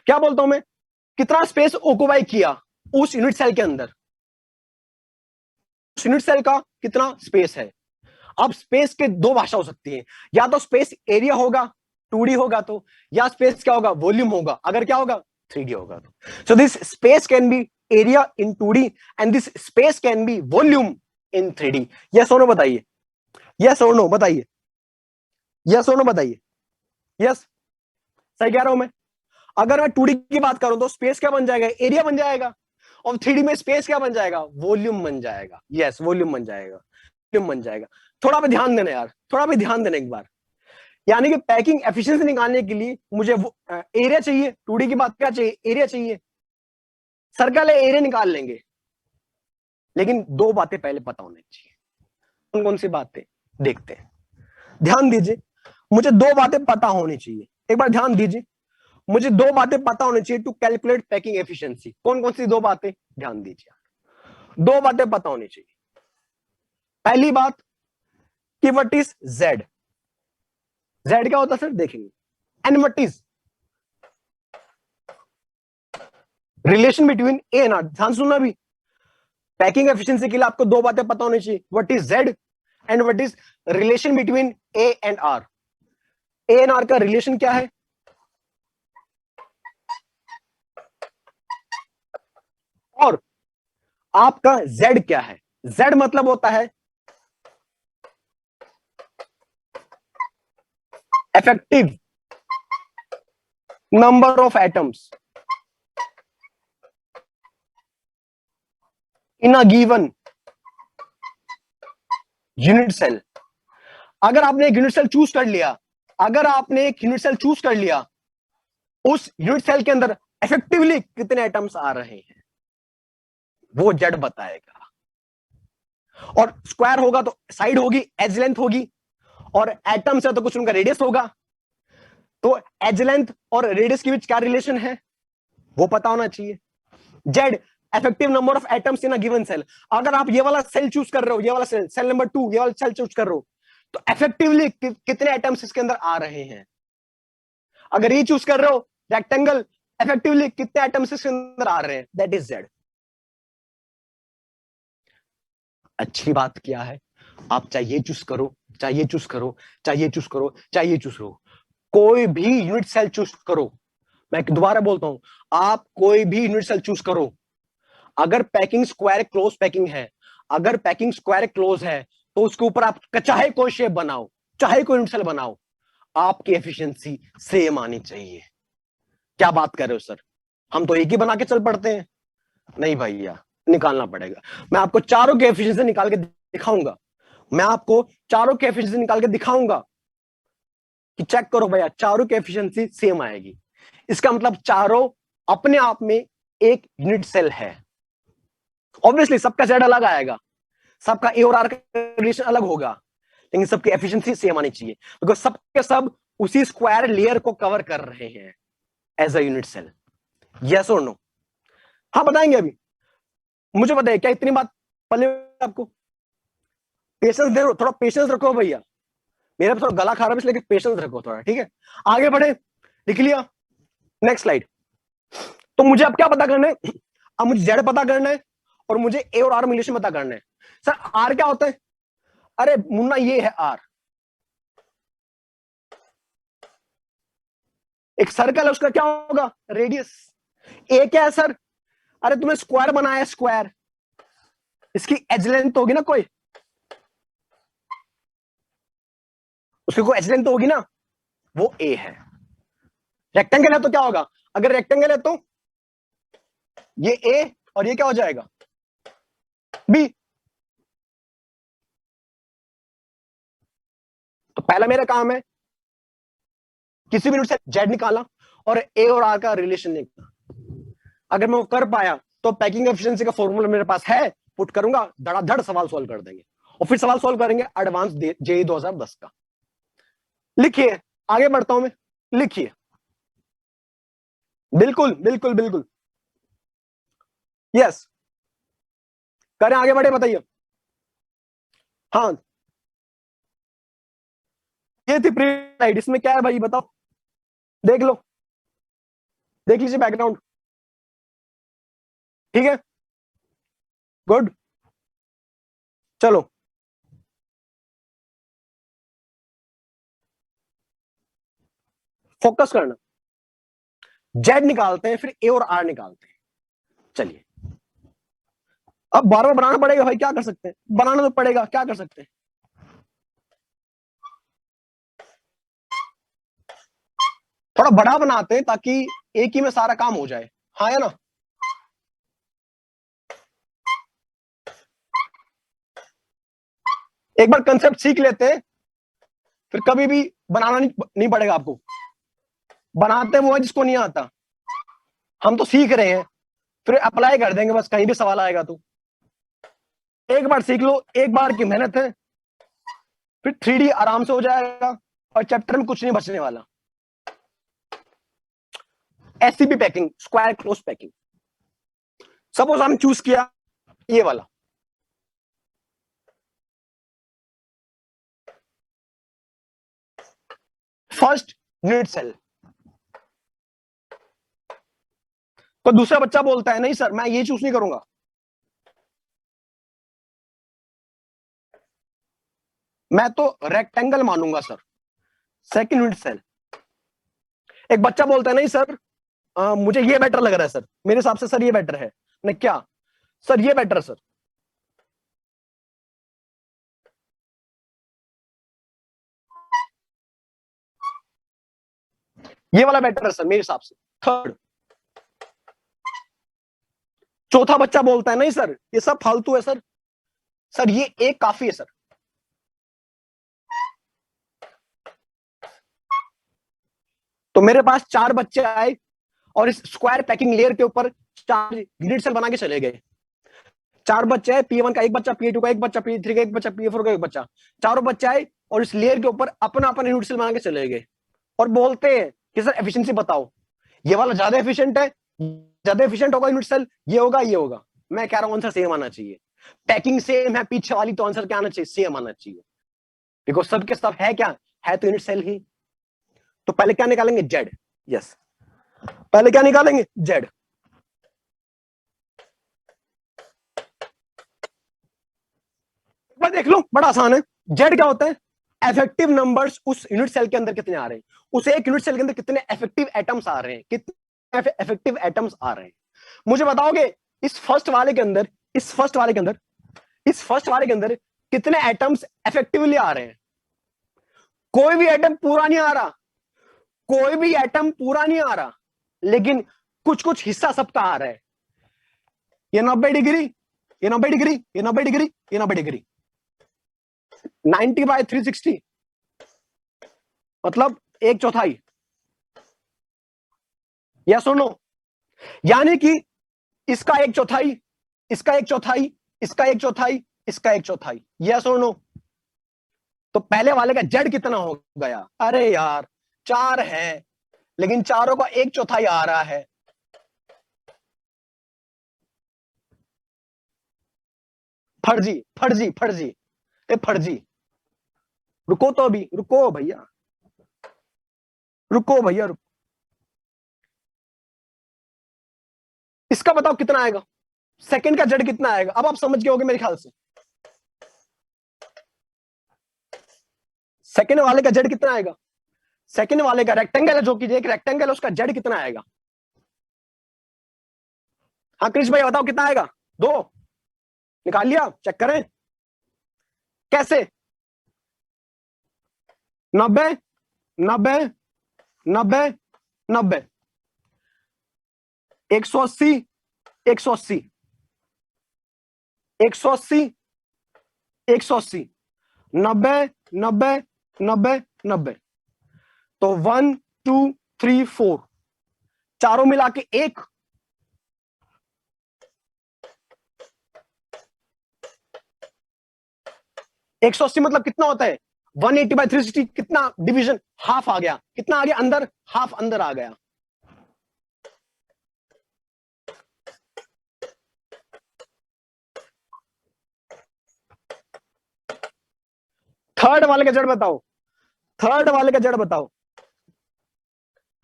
क्या बोलता हूं मैं, कितना स्पेस ऑक्युपाई किया उस यूनिट सेल के अंदर, यूनिट सेल का कितना स्पेस है। अब स्पेस के दो भाषा हो सकती है, या तो स्पेस एरिया होगा 2D होगा तो, या स्पेस क्या होगा, वॉल्यूम होगा, अगर क्या होगा 3D होगा तो। So this space can be area in 2D and this space can be volume in 3D। Yes और नो बताइए, यस और नो बताइए, यस और नो बताइए। यस, सही कह रहा हूं मैं। अगर मैं 2D की बात करूं तो स्पेस क्या बन जाएगा, एरिया बन जाएगा, और 3D में स्पेस क्या बन जाएगा, वॉल्यूम बन जाएगा। यस, वॉल्यूम बन जाएगा, वॉल्यूम बन जाएगा। थोड़ा भी ध्यान देना यार, थोड़ा भी ध्यान देना एक बार। यानी कि पैकिंग एफिशिएंसी निकालने के लिए मुझे वो एरिया चाहिए, 2D की बात क्या चाहिए, एरिया चाहिए। सर्कल है, एरिया निकाल लेंगे, लेकिन दो बातें पहले पता होनी चाहिए। कौन कौन सी बातें, देखते हैं, ध्यान दीजिए। मुझे दो बातें पता होनी चाहिए, एक बार ध्यान दीजिए। मुझे दो बातें पता होनी चाहिए टू कैलकुलेट पैकिंग एफिशिएंसी। कौन कौन सी दो बातें, ध्यान दीजिए। दो बातें पता होनी चाहिए। पहली बात कि व्हाट इज जेड, जेड क्या होता है सर, देखेंगे। And what is relation between a and r. ध्यान सुनना भी, पैकिंग एफिशिएंसी के लिए आपको दो बातें पता होनी चाहिए, what is Z and what is relation between a and r. A and r का रिलेशन क्या है, और आपका जेड क्या है। जेड मतलब होता है effective number of atoms in a given unit cell. अगर आपने एक यूनिट सेल चूज कर लिया, अगर आपने एक यूनिट सेल चूज कर लिया, उस यूनिट सेल के अंदर इफेक्टिवली कितने एटम्स आ रहे हैं, वो जेड बताएगा। और स्क्वायर होगा तो साइड होगी, एज लेंथ होगी, और एटम्स है तो कुछ उनका रेडियस होगा। तो एज लेंथ और रेडियस के बीच क्या रिलेशन है, वो पता होना चाहिए। Z effective number of atoms in a given cell. अगर आप ये वाला सेल चूज कर रहे हो, ये वाला सेल, सेल नंबर 2, ये वाला सेल चूज कर रहे हो, तो इफेक्टिवली कितने एटम्स इसके अंदर आ रहे हैं। अगर ये चूज कर रहे हो रेक्टेंगल, इफेक्टिवली कितने एटम्स इसके अंदर आ रहे हैं, दैट इज जेड। अच्छी बात क्या है, आप चाहे ये चूज करो, चाहे ये चूज करो, चाहे ये चूज करो, चाहे ये चूज करो, कोई भी यूनिट सेल चूज करो। मैं दोबारा बोलता हूं, आप कोई भी यूनिट सेल चूज करो, अगर पैकिंग स्क्वायर क्लोज पैकिंग है, अगर पैकिंग स्क्वायर क्लोज है, तो उसके ऊपर आप चाहे कोई शेप बनाओ, चाहे कोई यूनिट सेल बनाओ, आपकी एफिशिएंसी सेम आनी चाहिए। क्या बात कर रहे हो सर, हम तो एक ही बना के चल पड़ते हैं। नहीं भैया, निकालना पड़ेगा। मैं आपको चारों के एफिशिएंसी निकाल के दिखाऊंगा, मैं आपको चारों के एफिशिएंसी निकाल के दिखाऊंगा कि चेक करो भैया, चारों की एफिशिएंसी सेम आएगी। इसका मतलब चारों अपने आप में एक यूनिट सेल है। ऑब्वियसली सबका जेड अलग आएगा, सबका ए और आर का रिलेशन अलग होगा, लेकिन सबकी एफिशिएंसी सेम आनी चाहिए, बिकॉज सबके सब उसी स्क्वायर लेयर को कवर कर रहे हैं as a unit cell. Yes और नो, हाँ बताएंगे अभी। मुझे बताइए क्या इतनी बात पहले, आपको पेशेंस दे, थोड़ा पेशेंस रखो भैया। मेरा थोड़ा गला खराब है, इसलिए पेशेंस रखो थोड़ा, ठीक है। आगे बढ़े, लिख लिया, नेक्स्ट स्लाइड। तो मुझे अब क्या पता करना है, अब मुझे जेड पता करना है, और मुझे ए और आर रिलेशन पता करना है। सर आर क्या होता है, अरे मुन्ना ये है आर, एक सर्कल है, उसका क्या होगा, रेडियस। ए क्या है सर, अरे तुमने स्क्वायर बनाया, स्क्वायर, इसकी एज लेंथ होगी ना कोई, उसकी कोई एज लेंथ होगी ना, वो ए है। रेक्टेंगल है तो क्या होगा, अगर रेक्टेंगल है तो ये ए और ये क्या हो जाएगा, बी। तो पहला मेरा काम है किसी भी यूनिट से जेड निकाला और ए और आर का रिलेशन निकाला। अगर मैं वो कर पाया तो पैकिंग एफिशिएंसी का फॉर्मूला मेरे पास है, पुट करूंगा, धड़ाधड़ सवाल सॉल्व कर देंगे। और फिर सवाल सॉल्व करेंगे एडवांस जेई 2010 का। लिखिए, आगे बढ़ता हूं मैं, लिखिए, बिल्कुल बिल्कुल बिल्कुल, यस, करें, आगे बढ़े, बताइए। हाँ, ये थी प्री, इसमें क्या है भाई बताओ, देख लो, देख लीजिए बैकग्राउंड, ठीक है, गुड, चलो फोकस करना। जेड निकालते हैं, फिर ए और आर निकालते हैं। चलिए, अब बार बार बनाना पड़ेगा भाई, क्या कर सकते हैं, बनाना तो पड़ेगा, क्या कर सकते हैं। थोड़ा बड़ा बनाते हैं ताकि एक ही में सारा काम हो जाए, हाँ है ना। एक बार कंसेप्ट सीख लेते हैं, फिर कभी भी बनाना नहीं पड़ेगा आपको। बनाते वो है जिसको नहीं आता, हम तो सीख रहे हैं, फिर अप्लाई कर देंगे बस, कहीं भी सवाल आएगा तो। एक बार सीख लो, एक बार की मेहनत है, फिर 3D आराम से हो जाएगा और चैप्टर में कुछ नहीं बचने वाला। SCP packing, square close packing, suppose हमने चूज किया ये वाला, फर्स्ट यूनिट सेल। तो दूसरा बच्चा बोलता है नहीं सर मैं ये चूज नहीं करूंगा, मैं तो रेक्टेंगल मानूंगा सर, सेकंड यूनिट सेल। एक बच्चा बोलता है नहीं सर मुझे ये बेटर लग रहा है सर, मेरे हिसाब से सर ये बेटर है। नहीं क्या सर, ये बेटर सर। ये वाला बेटर है सर मेरे हिसाब से, थर्ड। चौथा बच्चा बोलता है नहीं सर ये सब फालतू है सर, सर ये एक काफी है सर। तो मेरे पास चार बच्चे आए और इस स्क्वायर पैकिंग लेयर के ऊपर चार ग्रिड सेल बना के चले गए। चार बच्चे आए, P1 का एक बच्चा, P2 का एक बच्चा, P3 का एक बच्चा, P4 का एक बच्चा, चारों बच्चे आए और इस लेयर के ऊपर अपना अपना यूनिट सेल बना के चले गए और बोलते हैं कि सर एफिशिएंसी बताओ, ये वाला ज्यादा एफिशिएंट है, ज्यादा एफिशिएंट होगा यूनिट सेल, ये होगा ये होगा। मैं कह रहा हूं आंसर सेम आना चाहिए, पैकिंग सेम है पीछे वाली, तो आंसर क्या आना चाहिए, सेम आना चाहिए, बिकॉज सबके सब है क्या, है तो यूनिट सेल ही। तो पहले क्या निकालेंगे, जेड, यस, पहले क्या निकालेंगे, जेड। देख लो बड़ा आसान है, जेड क्या होता है, इफेक्टिव नंबर्स उस यूनिट सेल के अंदर कितने आ रहे हैं, उस एक यूनिट सेल के अंदर कितने इफेक्टिव एटम्स आ रहे हैं, कितने इफेक्टिव एटम्स आ रहे हैं। मुझे बताओगे इस फर्स्ट वाले के अंदर, इस फर्स्ट वाले के अंदर, इस फर्स्ट वाले के अंदर कितने एटम्स इफेक्टिवली आ रहे हैं। कोई भी एटम पूरा नहीं आ रहा, कोई भी एटम पूरा नहीं आ रहा, लेकिन कुछ कुछ हिस्सा सबका आ रहा है। ये 90 डिग्री, ये 90 डिग्री, ये 90 डिग्री, ये 90 डिग्री, 90/360 मतलब एक चौथाई, या सुनो, यानी कि इसका एक चौथाई, इसका एक चौथाई, इसका एक चौथाई, इसका एक चौथाई, या सुनो। तो पहले वाले का जेड कितना हो गया, अरे यार चार है लेकिन चारों का एक चौथाई आ रहा है। फर्जी फर्जी फर्जी, ए फर्जी, रुको तो अभी, रुको भैया, रुको भैया रुको। इसका बताओ कितना आएगा, सेकंड का जेड कितना आएगा, अब आप समझ गए होगे मेरे ख्याल से। सेकंड वाले का जेड कितना आएगा, सेकंड वाले का रेक्टेंगल है, जो कि एक रेक्टेंगल है, उसका जेड कितना आएगा। हाँ कृष्ण भाई बताओ कितना आएगा, दो, निकाल लिया, चेक करें कैसे, 90, 90, 90, 90, 180, 180, 180, 180, 90, 90, 90, 90। तो 1 2 3 4 चारों मिला के एक, 180 मतलब कितना होता है 180/360, कितना डिवीजन, हाफ आ गया, कितना आ गया अंदर, हाफ अंदर आ गया। थर्ड वाले का जड़ बताओ, थर्ड वाले का जड़ बताओ,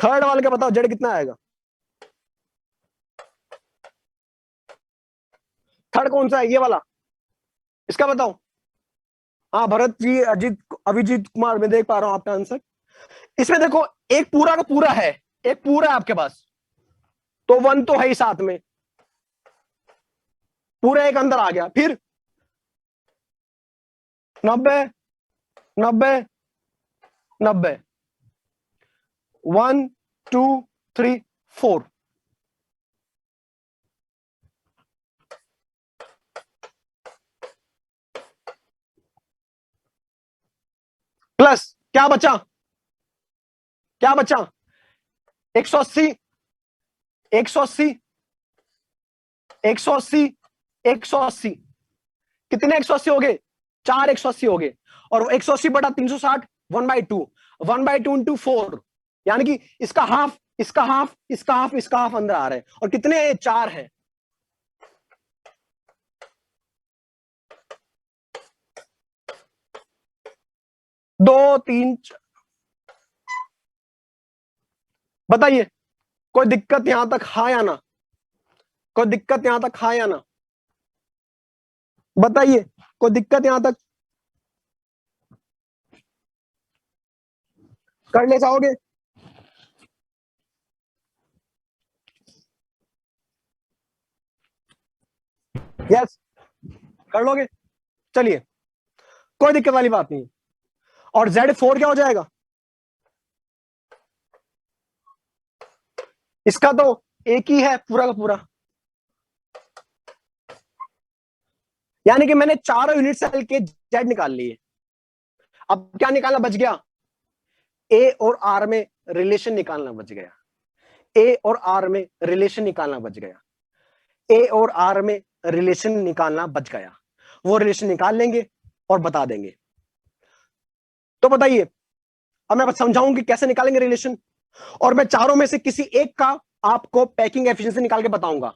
थर्ड वाले का बताओ जड़ कितना आएगा। थर्ड कौन सा है, ये वाला, इसका बताओ। हाँ भरत जी, अजीत, अभिजीत कुमार, मैं देख पा रहा हूं आपका आंसर। इसमें देखो एक पूरा का पूरा है, एक पूरा है आपके पास, तो 1 तो है ही साथ में, पूरा एक अंदर आ गया, फिर 90, 90, 90, 1 2 3 4, प्लस क्या बचा, क्या बचा, 180, 180, 180, 180, कितने 180 हो गए, 4 180 हो गए, और 180/360 1/2, 1/2 इंटू 4, यानी कि इसका हाफ, इसका हाफ, इसका हाफ, इसका हाफ अंदर आ रहे हैं, और कितने 4 है। दो तीन, बताइए कोई दिक्कत यहां तक, हाँ या ना, कोई दिक्कत यहां तक, हाँ या ना, बताइए कोई दिक्कत यहां तक, कर ले जाओगे। यस, कर लोगे, चलिए, कोई दिक्कत वाली बात नहीं। और Z4 क्या हो जाएगा, इसका तो एक ही है पूरा का पूरा, यानी कि मैंने चारों यूनिट सेल के जेड निकाल लिए। अब क्या निकालना बच गया, ए और आर में रिलेशन निकालना बच गया, ए और आर में रिलेशन निकालना बच गया, ए और आर में रिलेशन निकालना बच गया, वो रिलेशन निकाल लेंगे और बता देंगे। तो बताइए, अब मैं समझाऊं कि कैसे निकालेंगे रिलेशन, और मैं चारों में से किसी एक का आपको पैकिंग एफिशिएंसी निकाल के बताऊंगा,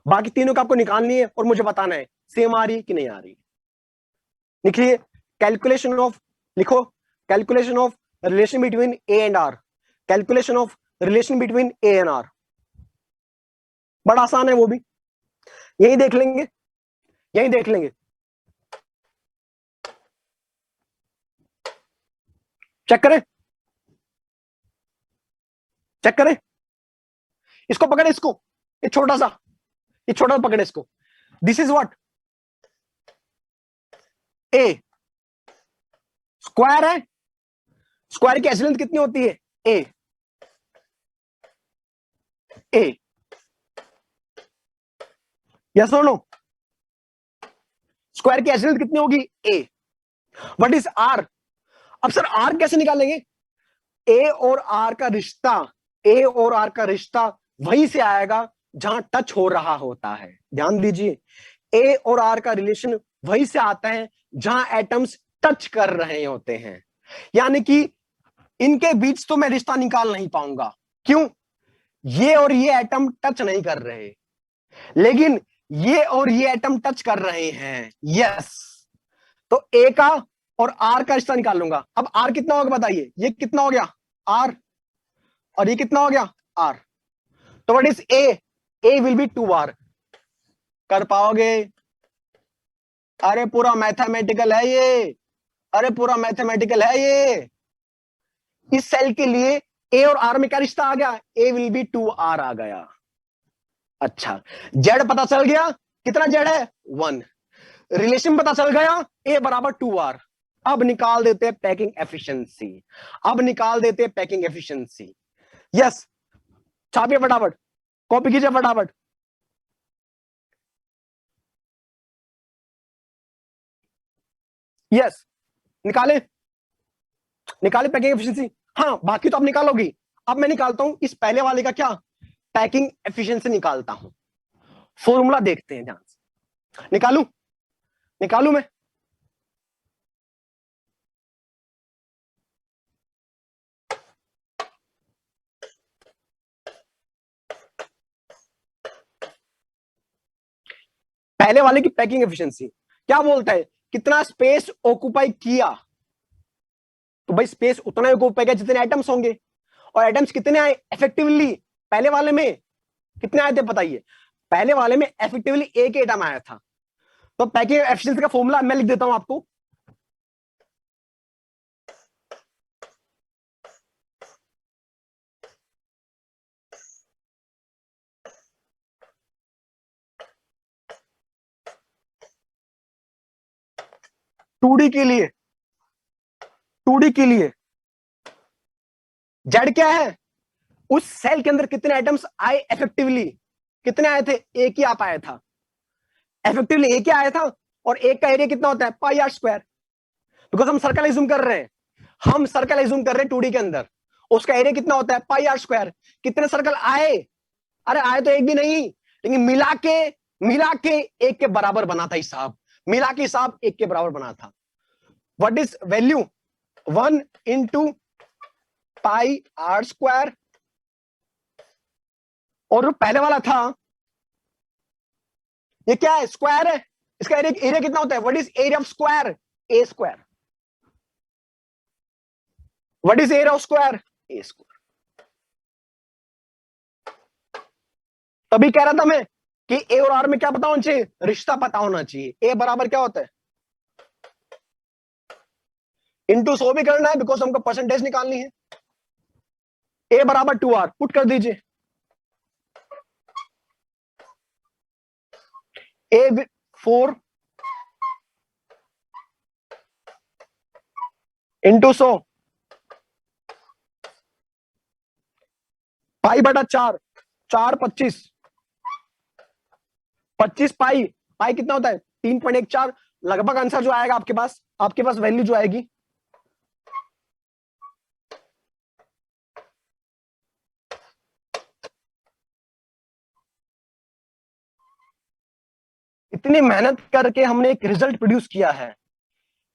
बाकी तीनों का आपको निकालनी है और मुझे बताना है सेम आ रही कि नहीं आ रही। लिखिए, कैलकुलेशन ऑफ, लिखो, calculation of relation between a and r, calculation of relation between a and r, बड़ा आसान है वो भी, यही देख लेंगे, यही देख लेंगे, चेक करें, चेक करें, इसको पकड़े, इसको, ये छोटा सा, ये छोटा सा पकड़े इसको, this is what, A square है, स्क्वायर की एज लेंथ कितनी होती है, ए, ए, यस और नो, स्क्वायर की एज लेंथ कितनी होगी, ए, व्हाट इज आर, अब सर आर कैसे निकालेंगे, ए और आर का रिश्ता, ए और आर का रिश्ता वहीं से आएगा जहां टच हो रहा होता है, ध्यान दीजिए, ए और आर का रिलेशन वहीं से आता है जहां एटम्स टच कर रहे होते हैं, यानी कि इनके बीच तो मैं रिश्ता निकाल नहीं पाऊंगा, क्यों, ये और ये एटम टच नहीं कर रहे, लेकिन ये और ये एटम टच कर रहे हैं, यस, तो ए का और आर का रिश्ता निकाल लूंगा। अब आर कितना होगा बताइए, ये कितना हो गया आर, और ये कितना हो गया आर, तो what is a will B 2r, कर पाओगे, अरे पूरा मैथमेटिकल है ये, अरे पूरा मैथमेटिकल है ये, इस सेल के लिए ए और आर में क्या रिश्ता आ गया, ए विल बी 2r आ गया। अच्छा, जेड पता चल गया, कितना जेड है 1, रिलेशन पता चल गया ए बराबर 2r, अब निकाल देते हैं पैकिंग एफिशिएंसी, अब निकाल देते हैं पैकिंग एफिशिएंसी, यस, छापिए फटाफट, कॉपी कीजिए फटाफट, यस, निकाले निकाले पैकिंग एफिशिएंसी। हाँ, बाकी तो आप निकालोगी। अब मैं निकालता हूं इस पहले वाले का क्या, पैकिंग एफिशिएंसी निकालता हूं। फॉर्मूला देखते हैं ध्यान से। निकालू निकालू मैं? पहले वाले की पैकिंग एफिशिएंसी क्या बोलता है, कितना स्पेस ऑक्यूपाई किया। तो भाई स्पेस उतना ही ऑक्यूपाई किया जितने आइटम्स होंगे, और आइटम्स कितने आए इफेक्टिवली। पहले वाले में कितने आए थे बताइए? पहले वाले में इफेक्टिवली एक आइटम आया था। तो पैकिंग एफिशिएंसी का फॉर्मूला मैं लिख देता हूं आपको। टू डी के लिए जेड क्या है, उस सेल के अंदर कितने आइटम्स आए इफेक्टिवली। कितने आए थे? एक ही आ पाया था। इफेक्टिवली एक ही आया था, और एक का एरिया कितना होता है, पाई आर स्क्वायर। बिकॉज हम सर्कल एज्यूम कर रहे हैं, हम सर्कल एज्यूम कर रहे हैं 2D के अंदर। उसका एरिया कितना होता है, पाई आर स्क्वायर। कितने सर्कल आए? अरे आए तो एक भी नहीं, लेकिन मिला के एक के बराबर बना था हिसाब। मिला के हिसाब एक के बराबर बना था। What is value? 1 × pi are square. और जो पहले वाला था ये क्या है, स्क्वायर है। इसका एरिया कितना होता है, what is area of square, A square. What is area of square, A square. तभी कह रहा था मैं कि ए और आर में क्या पता होना चाहिए, रिश्ता पता होना चाहिए। ए बराबर क्या होता है, इंटू 100 भी करना है, बिकॉज हमको परसेंटेज निकालनी है। ए बराबर 2R पुट कर दीजिए। ए 4 इंटू 100 पाई बटा 4, 4 25, 25 पाई। पाई कितना होता है, 3.14। लगभग आंसर जो आएगा आपके पास वैल्यू जो आएगी, इतनी मेहनत करके हमने एक रिजल्ट प्रोड्यूस किया है,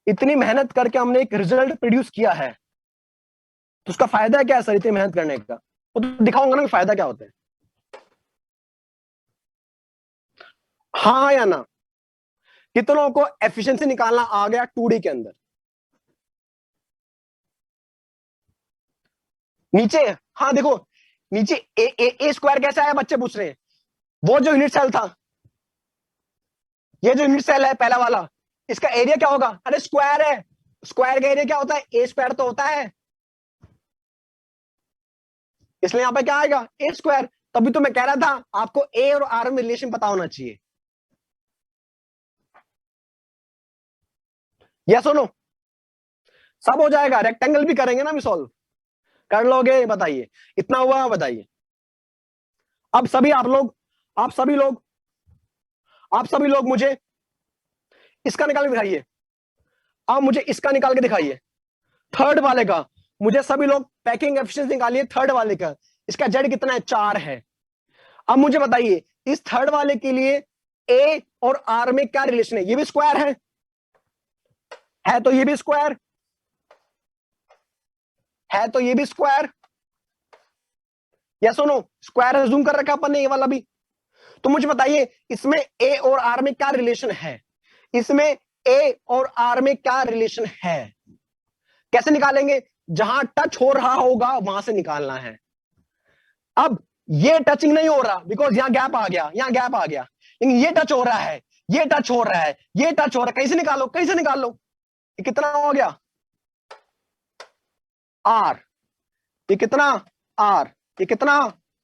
इतनी मेहनत करके हमने एक रिजल्ट प्रोड्यूस किया है, तो उसका फायदा क्या है सर इतनी मेहनत करने का? वो तो दिखाऊंगा ना कि फायदा क्या होता है। हाँ या ना? कितनों को एफिशिएंसी निकालना आ गया 2D के अंदर? नीचे, हाँ देखो, नीचे ए स्क्वायर कैसे आया बच्चे पूछ रहे हैं। वो जो यूनिट सेल था, ये जो यूनिट सेल है पहला वाला, इसका एरिया क्या होगा, अरे स्क्वायर है। स्क्वायर का एरिया क्या होता है, ए स्क्वायर तो होता है, इसलिए यहां पे क्या आएगा, ए स्क्वायर। तभी तो मैं कह रहा था आपको ए और आर में रिलेशन पता होना चाहिए। यस और नो? सब हो जाएगा, रेक्टेंगल भी करेंगे ना, भी सॉल्व कर लोगे बताइए, इतना हुआ बताइए। अब सभी आप लोग आप सभी लोग आप सभी लोग मुझे इसका निकाल के दिखाइए। अब मुझे इसका निकाल के दिखाइए, थर्ड वाले का। मुझे सभी लोग पैकिंग एफिशिएंसी निकालिए थर्ड वाले का। इसका जेड कितना है, 4 है। अब मुझे बताइए इस थर्ड वाले के लिए ए और आर में क्या रिलेशन है, ये भी स्क्वायर है तो ये भी स्क्वायर है, तो ये भी स्क्वायर। यस और नो? स्क्वायर अज्यूम कर रखा अपन ने ये वाला भी। तो मुझे बताइए इसमें ए और आर में क्या रिलेशन है, इसमें ए और आर में क्या रिलेशन है। कैसे निकालेंगे, जहां टच हो रहा होगा वहां से निकालना है। अब ये टचिंग नहीं हो रहा बिकॉज यहां गैप आ गया, यहां गैप आ गया, लेकिन ये टच हो रहा है, ये टच हो रहा है, ये टच हो रहा है। कैसे निकालो, कैसे निकाल लो। ये कितना हो गया, आर। ये कितना, आर। ये कितना,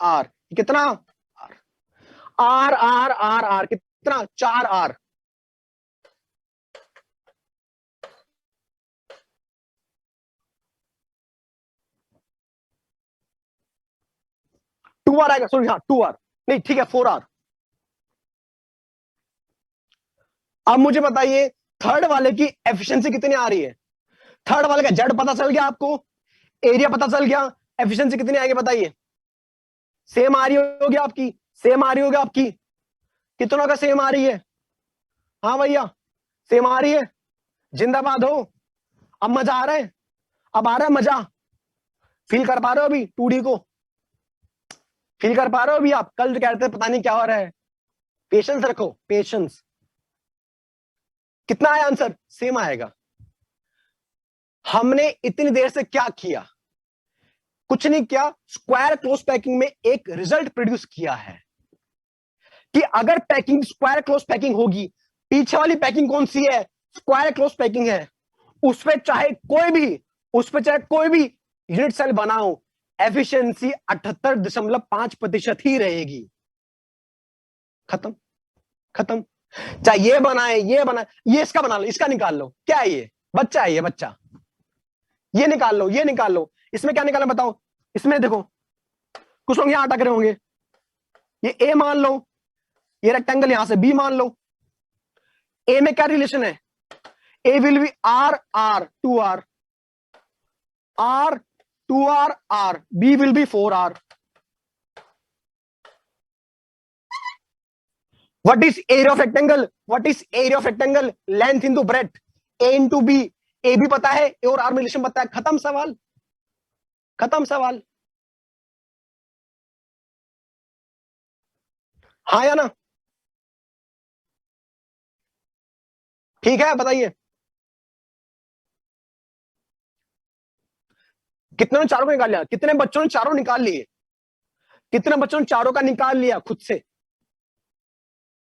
आर। ये कितना, R. R R R R कितना, 4R। 2R आएगा, सॉरी हाँ 2R, नहीं ठीक है 4R। अब मुझे बताइए थर्ड वाले की एफिशिएंसी कितनी आ रही है, थर्ड वाले का जेड पता चल गया आपको, एरिया पता चल गया, एफिशिएंसी कितनी आएगी बताइए, सेम आ रही होगी आपकी, सेम आ रही होगी आपकी, कितनों का सेम आ रही है, हाँ भैया सेम आ रही है, जिंदाबाद हो। अब मजा आ रहा है, अब आ रहा है मजा, फील कर पा रहे हो अभी 2D को, फील कर पा रहे हो अभी आप, कल कहते पता नहीं क्या हो रहा है, पेशेंस रखो पेशेंस। कितना आया आंसर, सेम आएगा। हमने इतनी देर से क्या किया, कुछ नहीं किया, स्क्वायर क्लोज पैकिंग में एक रिजल्ट प्रोड्यूस किया है कि अगर पैकिंग स्क्वायर क्लोज पैकिंग होगी, पीछे वाली पैकिंग कौन सी है, स्क्वायर क्लोज पैकिंग है, उसपे चाहे कोई भी, उसपे चाहे कोई भी यूनिट सेल बनाओ, एफिशिएंसी 78.5% ही रहेगी। खत्म, खत्म। चाहे ये बनाए, ये बनाए, ये इसका बना लो, इसका निकाल लो, क्या है ये, बच्चा है ये बच्चा, ये निकाल लो, ये निकाल लो, इसमें क्या निकालना बताओ, इसमें देखो कुछ लोग यहां अटक रहे होंगे, ये ए मान लो, ये रेक्टेंगल यहां से बी मान लो, ए में क्या रिलेशन है, a will be r r 2r, r 2r r, b will be 4r. What is area of rectangle? What is area of rectangle? Length into breadth, a into b, a भी पता है, a और r में relation पता है, खत्म सवाल, खत्म सवाल, हाँ या ना, ठीक है बताइए, कितने ने चारों को निकाल लिया, कितने बच्चों ने चारों निकाल लिए, कितने बच्चों ने चारों का निकाल लिया, खुद से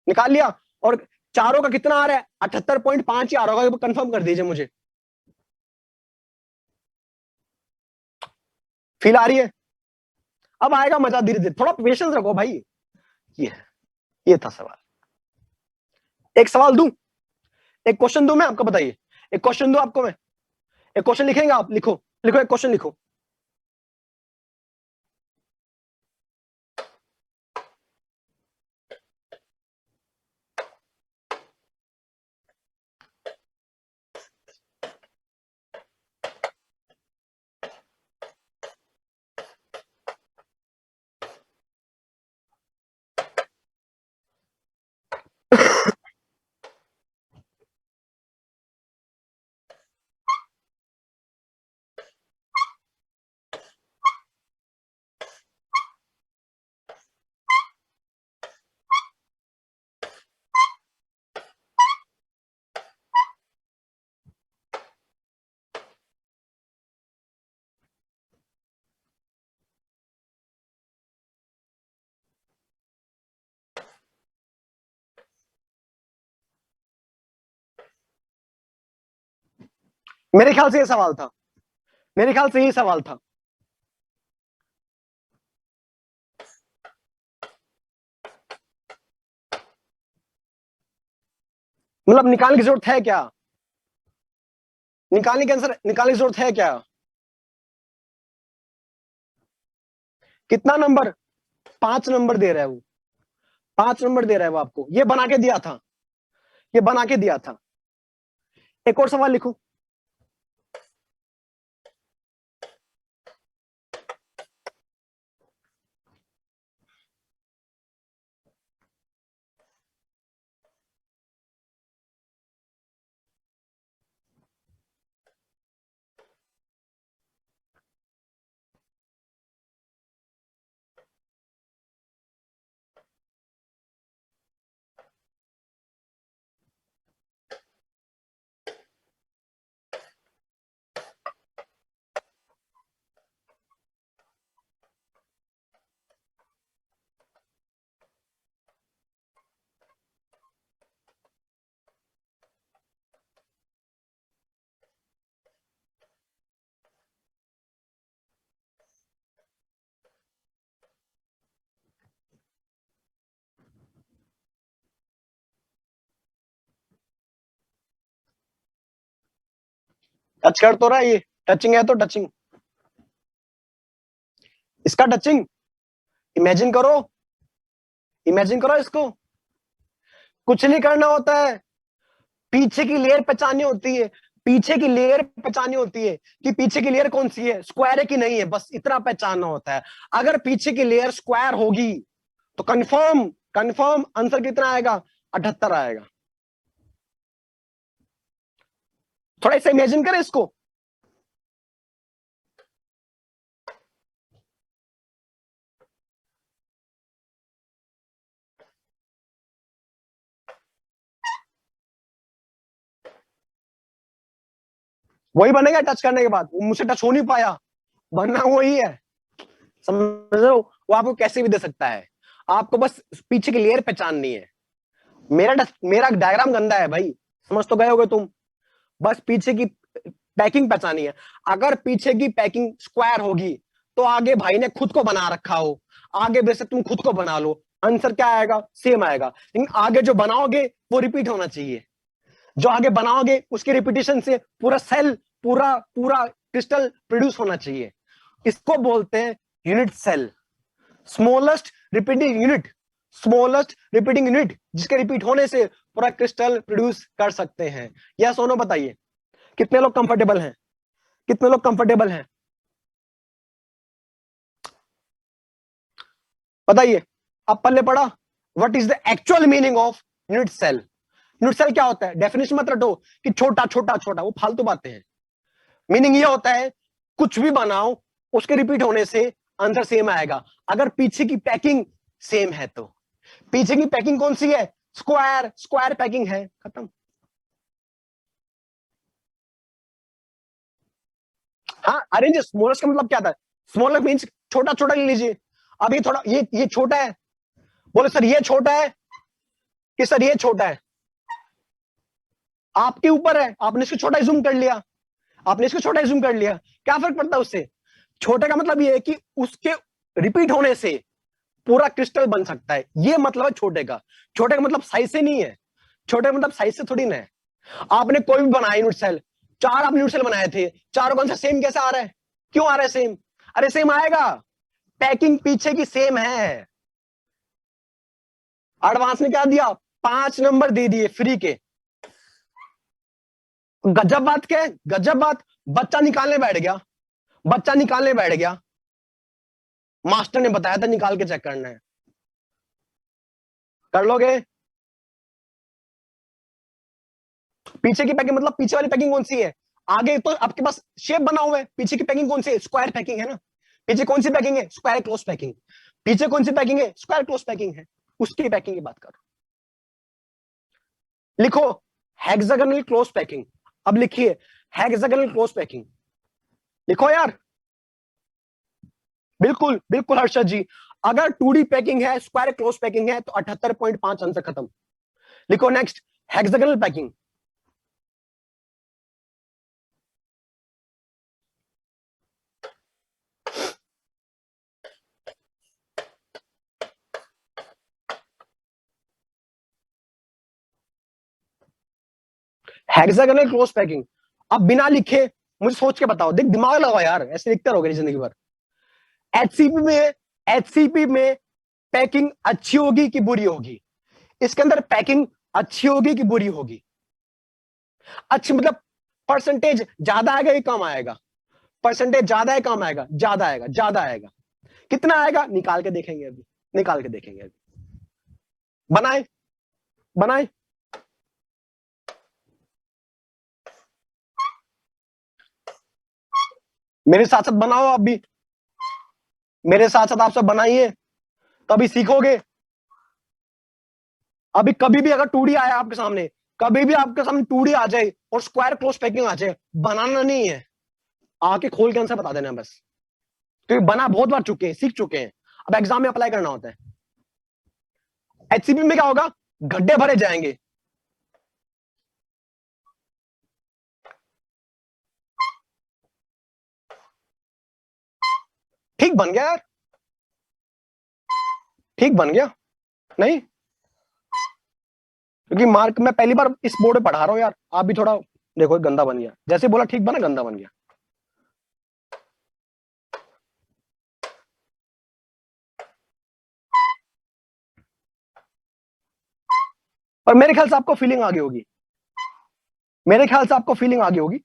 निकाल लिया, और चारों का कितना आ रहा है, 78.5 ही आ रहा होगा, कंफर्म कर दीजिए मुझे, फील आ रही है, अब आएगा मजा धीरे धीरे, थोड़ा पेशेंस रखो भाई। ये ये था सवाल, एक सवाल दूं, एक क्वेश्चन दूं मैं आपको, बताइए, एक क्वेश्चन दूं आपको मैं, एक क्वेश्चन लिखेंगे आप, लिखो लिखो, एक क्वेश्चन लिखो, मेरे ख्याल से ये सवाल था, मेरे ख्याल से ये सवाल था, मतलब निकालने की जरूरत है क्या, निकालने के आंसर निकालने की जरूरत है क्या, कितना नंबर, 5 नंबर दे रहा है वो, 5 नंबर दे रहा है वो आपको, ये बना के दिया था, ये बना के दिया था। एक और सवाल लिखो, टच कर तो रहा है ये, टचिंग है तो टचिंग, इसका टचिंग, इमेजिन करो, इमेजिन करो इसको, कुछ नहीं करना होता है, पीछे की लेयर पहचाननी होती है, पीछे की लेयर पहचाननी होती है कि पीछे की लेयर कौन सी है, स्क्वायर है कि नहीं है, बस इतना पहचानना होता है। अगर पीछे की लेयर स्क्वायर होगी तो कंफर्म कंफर्म आंसर कितना आएगा, 78 आएगा। थोड़ा सा इमेजिन करें इसको। वही बनेगा टच करने के बाद, वो मुझसे टच हो नहीं पाया, बनना वही है। समझ रहे हो, वो आपको कैसे भी दे सकता है, आपको बस पीछे की लेयर पहचाननी है। मेरा डायग्राम गंदा है भाई, समझ तो गए होगे तुम, बस पीछे की पैकिंग पहचानी है। अगर पीछे की पैकिंग स्क्वायर होगी तो आगे भाई ने खुद को बना रखा हो, आगे वैसे तुम खुद को बना लो, आंसर क्या आएगा, सेम आएगा। लेकिन आगे जो बनाओगे वो रिपीट होना चाहिए, जो आगे बनाओगे उसके रिपीटेशन से पूरा सेल, पूरा पूरा क्रिस्टल प्रोड्यूस होना चाहिए। इसको बोलते हैं unit cell, smallest repeating unit, smallest repeating unit, जिसके रिपीट होने से पूरा क्रिस्टल प्रोड्यूस कर सकते हैं। या सोनो बताइए, कितने लोग कंफर्टेबल हैं, कितने लोग कंफर्टेबल हैं, बताइए। अब पल्ले पड़ा, what is the actual meaning of unit cell. Unit cell क्या होता है, डेफिनेशन मत रटो कि छोटा छोटा छोटा, वो फालतू बातें हैं। मीनिंग ये होता है कुछ भी बनाओ उसके रिपीट होने से आंसर सेम आएगा, अगर पीछे की पैकिंग सेम है तो। पीछे की पैकिंग कौन सी है, स्क्वायर, स्क्वायर पैकिंग है, खत्म। हाँ, अरेंज स्मॉलेस्ट का मतलब क्या था, स्मॉलेस्ट मींस छोटा छोटा ले लीजिए। अब ये थोड़ा, ये छोटा है, बोले सर ये छोटा है कि सर ये छोटा है, आपके ऊपर है, आपने इसको छोटा जूम कर लिया, आपने इसको छोटा जूम कर लिया, क्या फर्क पड़ता है उससे। छोटे का मतलब ये है कि उसके रिपीट होने से पूरा क्रिस्टल बन सकता है, ये मतलब है छोटे का। छोटे का मतलब साइज से नहीं है, छोटे का मतलब साइज से थोड़ी ना है। आपने कोई भी बनाया यूनिट सेल, चार आपने यूनिट सेल बनाए थे, चारों कौन सा सेम कैसे आ रहा है, क्यों आ रहा है सेम, अरे सेम आएगा, पैकिंग पीछे की सेम है। एडवांस ने क्या दिया, 5 नंबर दे दिए फ्री के। गजब बात क्या है, गजब बात, बच्चा निकालने बैठ गया, बच्चा निकालने बैठ गया, मास्टर ने बताया था निकाल के चेक करना है, कर लोगे। पीछे की पैकिंग मतलब पीछे वाली पैकिंग कौन सी है, आगे तो आपके पास शेप बना हुआ है, पीछे की पैकिंग कौन सी है, स्क्वायर पैकिंग है ना। पीछे कौन सी पैकिंग है, स्क्वायर क्लोज पैकिंग। पीछे कौन सी पैकिंग है, स्क्वायर क्लोज पैकिंग है, उसकी पैकिंग की बात करो। लिखो हेक्सागोनल क्लोज पैकिंग, अब लिखिए हेक्सागोनल क्लोज पैकिंग, लिखो यार। बिल्कुल बिल्कुल हर्षद जी, अगर 2D पैकिंग है, स्क्वायर क्लोज पैकिंग है तो 78.5 आंसर खत्म। लिखो next, hexagonal packing. Hexagonal close packing, अब बिना लिखे मुझे सोच के बताओ, देख दिमाग लगाओ यार, ऐसे लिखते रहोगे जिंदगी भर। एचसीपी में, एचसीपी में पैकिंग अच्छी होगी कि बुरी होगी, इसके अंदर पैकिंग अच्छी होगी कि बुरी होगी, अच्छी मतलब परसेंटेज ज्यादा आएगा कि कम आएगा, परसेंटेज ज्यादा है कम आएगा, ज्यादा आएगा, ज्यादा आएगा, कितना आएगा निकाल के देखेंगे अभी, निकाल के देखेंगे अभी। बनाए, बनाए, मेरे साथ साथ बनाओ आप भी, मेरे साथ साथ आप सब बनाइए, तभी सीखोगे। अभी कभी भी अगर 2D आया आपके सामने, कभी भी आपके सामने 2D आ जाए और स्क्वायर क्लोज पैकिंग आ जाए, बनाना नहीं है, आके खोल के आंसर बता देना बस, क्योंकि बना बहुत बार चुके हैं, सीख चुके हैं, अब एग्जाम में अप्लाई करना होता है। एचसीपी में क्या होगा, गड्ढे भरे जाएंगे। ठीक बन गया यार, ठीक बन गया, नहीं क्योंकि मार्क मैं पहली बार इस बोर्ड पे पढ़ा रहा हूँ यार, आप भी थोड़ा देखो, गंदा बन गया, जैसे बोला ठीक बना, गंदा बन गया। और मेरे ख्याल से आपको फीलिंग आ गई होगी, मेरे ख्याल से आपको फीलिंग आ गई होगी।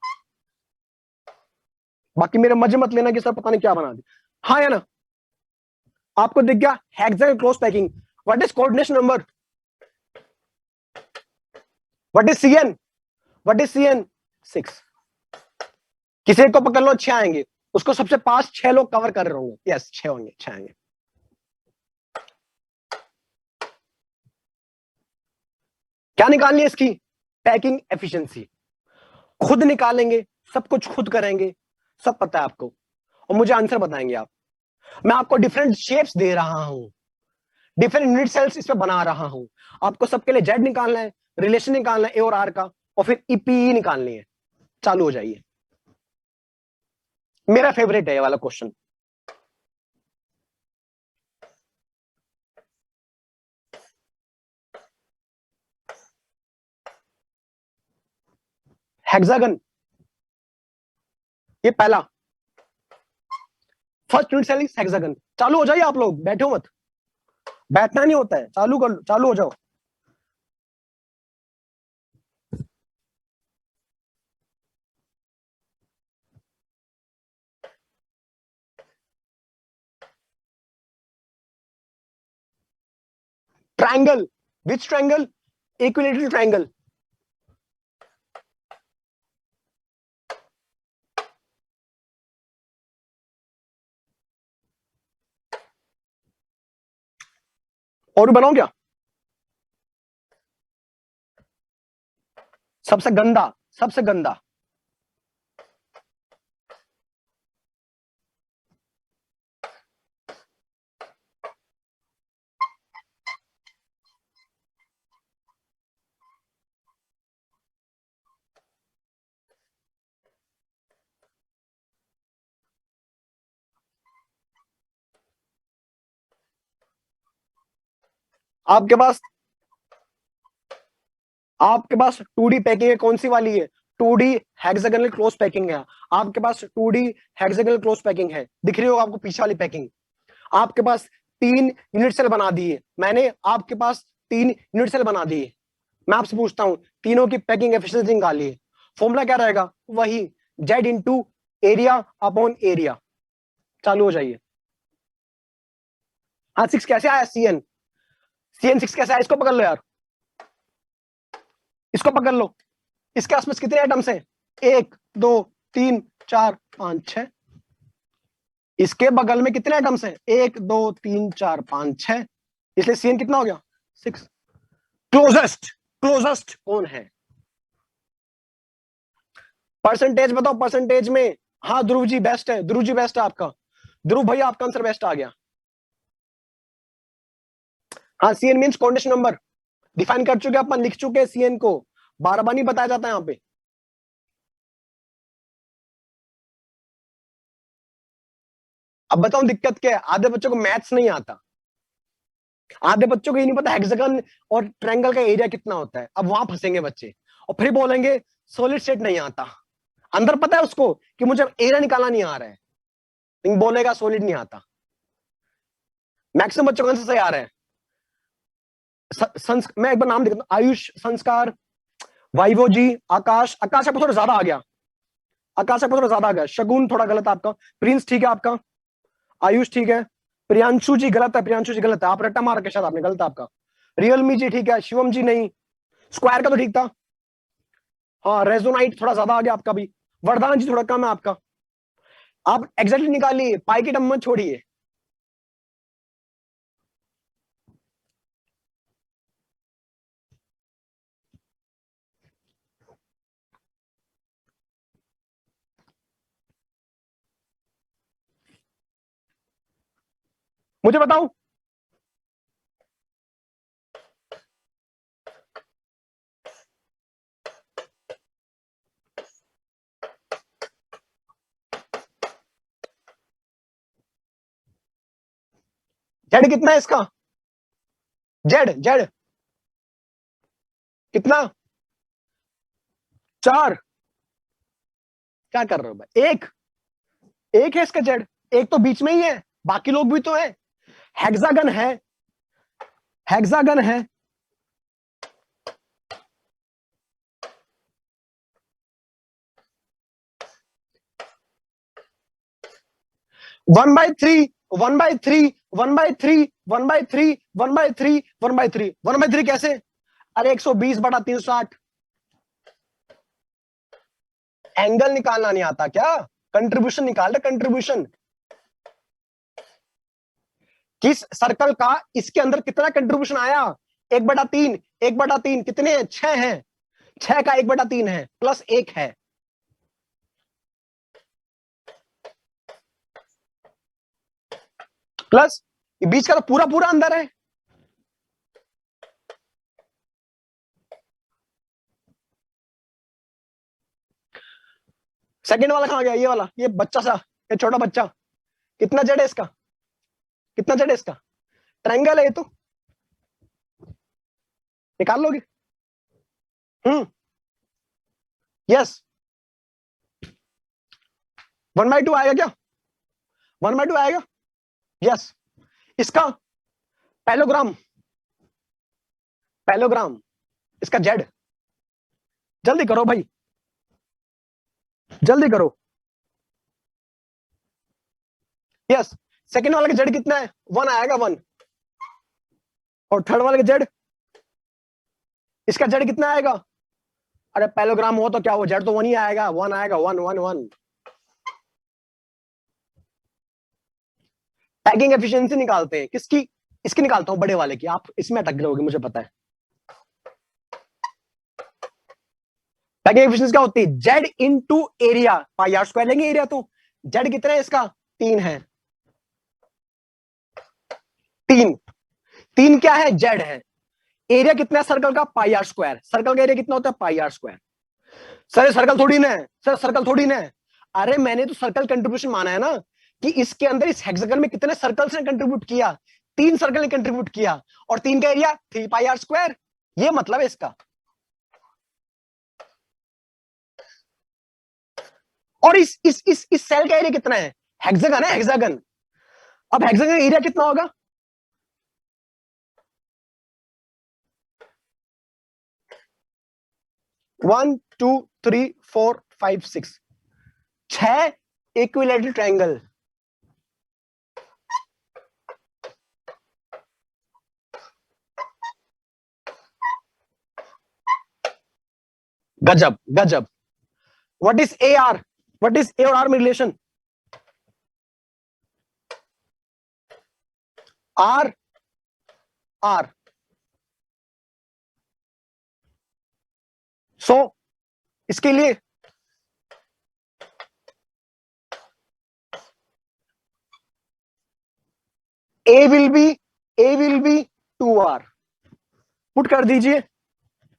बाकी मेरे मजे मत लेना कि सर पता नहीं क्या बना दी। हाँ या ना? आपको दिख गया hexagonal close packing. What is coordination number? What is CN? What is CN? 6। किसी एक को पकड़ लो 6 आएंगे, उसको सबसे पास 6 लोग कवर कर रहे होंगे। यस 6 होंगे, 6 आएंगे। क्या निकालनी है इसकी? Packing efficiency. खुद निकालेंगे, सब कुछ खुद करेंगे, सब पता है आपको, और मुझे आंसर बताएंगे आप। मैं आपको डिफरेंट शेप्स दे रहा हूं, डिफरेंट यूनिट सेल्स इस पे बना रहा हूं। आपको सबके लिए जेड निकालना है, रिलेशन निकालना है ए और आर का, और फिर ईपीई निकालनी है। चालू हो जाइए। मेरा फेवरेट है ये वाला क्वेश्चन। हेक्सागन, ये पहला first unit cell is hexagon. चालू हो जाइए आप लोग, बैठो मत, बैठना नहीं होता है, चालू कर लो, चालू हो जाओ। ट्रायंगल, विच ट्रायंगल? Equilateral triangle. और भी बनाओ क्या? सबसे गंदा, सबसे गंदा। आपके पास, आपके पास 2D पैकिंग है, कौन सी वाली है? 2D हेक्सागोनल क्लोज पैकिंग है। आपके पास 2D हेक्सागोनल क्लोज पैकिंग है, दिख रही होगा आपको पीछे वाली पैकिंग। आपके पास 3 यूनिट सेल बना दिए मैंने, आपके पास 3 यूनिट सेल बना दिए। मैं आपसे पूछता हूं, तीनों की पैकिंग एफिशिएंसी निकालिए। फॉर्मूला क्या रहेगा? वही, Z into area upon area. चालू हो जाइए। हाँ 6 कैसे आया? सीएन, सीएन 6 कैसे आया? इसको पकड़ लो यार, इसको पकड़ लो। इसके आसपास कितने आइटम्स हैं? 1 2 3 4 5 6। इसके बगल में कितने आइटम्स हैं? 1 2 3 4 5 6। इसलिए सीएन कितना हो गया? 6। क्लोजेस्ट, क्लोजेस्ट कौन है? परसेंटेज बताओ, परसेंटेज में। हाँ ध्रुव जी बेस्ट है, ध्रुव जी बेस्ट है आपका। ध्रुव भैया आपका आंसर बेस्ट आ गया। हाँ CN means coordination number, define कर चुके अपन, लिख चुके सीएन को, बार बार नहीं बताया जाता यहाँ पे। अब बताओ दिक्कत क्या है? आधे बच्चों को मैथ्स नहीं आता, आधे बच्चों को ये नहीं पता हेक्सागन और ट्रायंगल का एरिया कितना होता है। अब वहां फंसेंगे बच्चे, और फिर बोलेंगे सॉलिड स्टेट नहीं आता। अंदर पता है उसको कि मुझे एरिया निकालना नहीं आ रहा है, लेकिन बोलेगा सॉलिड नहीं आता। मैक्सिमम बच्चों का आंसर सही आ रहा है। मैं एक बार नाम देखता हूँ, आयुष, संस्कार, वाइवो जी, आकाश, आकाश आपको थोड़ा ज्यादा आ गया, आकाश आपको थोड़ा ज्यादा आ गया। शगुन थोड़ा गलत है आपका। प्रिंस ठीक है आपका। आयुष ठीक है। प्रियांशु जी गलत है, प्रियांशु जी गलत है, आप रट्टा मार के शायद आपने, गलत है आपका। रियलमी जी ठीक है, शिवम जी नहीं। स्क्वायर का तो ठीक था। हाँ रेजोनाइट थोड़ा ज्यादा आ गया आपका भी। वरदान जी थोड़ा कम है आपका। आप एग्जैक्टली निकालिए, पाई की टर्म मत छोड़िए। मुझे बताओ, जेड कितना है इसका? जेड, जेड कितना? 4। क्या कर रहे हो भाई? एक, एक है इसका जेड, एक तो बीच में ही है, बाकी लोग भी तो है। हेक्सागन है, हेक्सागन है। 1/3 1/3 1/3 1/3 1/3 1/3 1/3 कैसे? अरे 120/360। एंगल निकालना नहीं आता क्या? कंट्रीब्यूशन निकाल रहे, कंट्रीब्यूशन किस सर्कल का इसके अंदर कितना कंट्रीब्यूशन आया? 1/3 1/3 कितने हैं? 6 हैं। 6 का 1/3 है प्लस 1 है। प्लस बीच का तो पूरा पूरा अंदर है। सेकंड वाला कहां गया? ये वाला, ये बच्चा सा, ये छोटा बच्चा। कितना जेड है इसका? कितना जेड है इसका? ट्रायंगल है ये तो, निकाल लोगे? यस। 1/2 आएगा क्या? 1/2 आएगा। यस। इसका पैलोग्राम, पैलोग्राम इसका जेड। जल्दी करो भाई, जल्दी करो। यस। सेकंड वाले का जेड कितना है? 1 आएगा, 1। और थर्ड वाले का जेड, इसका जेड कितना आएगा? अरे पैलोग्राम हो तो क्या हो, जेड तो 1 ही आएगा, 1 आएगा, 1 1 1। टैगिंग एफिशिएंसी निकालते हैं किसकी? इसकी निकालता हूं, बड़े वाले की। आप इसमें अटक रहोगे, मुझे पता है। टैगिंग एफिशिएंसी क्या होती है? Z into area, pi are square लेंगे एरिया तो। जेड कितना है इसका? 3 है। 3 3 क्या है? जेड है। एरिया कितना है सर्कल का? पाई आर स्क्वायर। सर्कल का एरिया कितना होता है? पाई आर स्क्वायर। सर सर्कल थोड़ी ना है, सर सर्कल थोड़ी ना है। अरे मैंने तो सर्कल कंट्रीब्यूशन माना है ना, कि इसके अंदर इस हेक्सागन में कितने सर्कल्स ने कंट्रीब्यूट किया? 3 सर्कल ने कंट्रीब्यूट किया, और 3 का एरिया 3 पाई आर स्क्वायर। ये मतलब है इसका। और इस सेल का एरिया कितना है? हेक्सागन है, हेक्सागन। अब हेक्सागन का एरिया कितना होगा? One two three four five six, 6 equilateral triangle. गजब गजब। What is A R? What is a और आर में रिलेशन? Are are. सो इसके लिए ए विल बी 2R। पुट कर दीजिए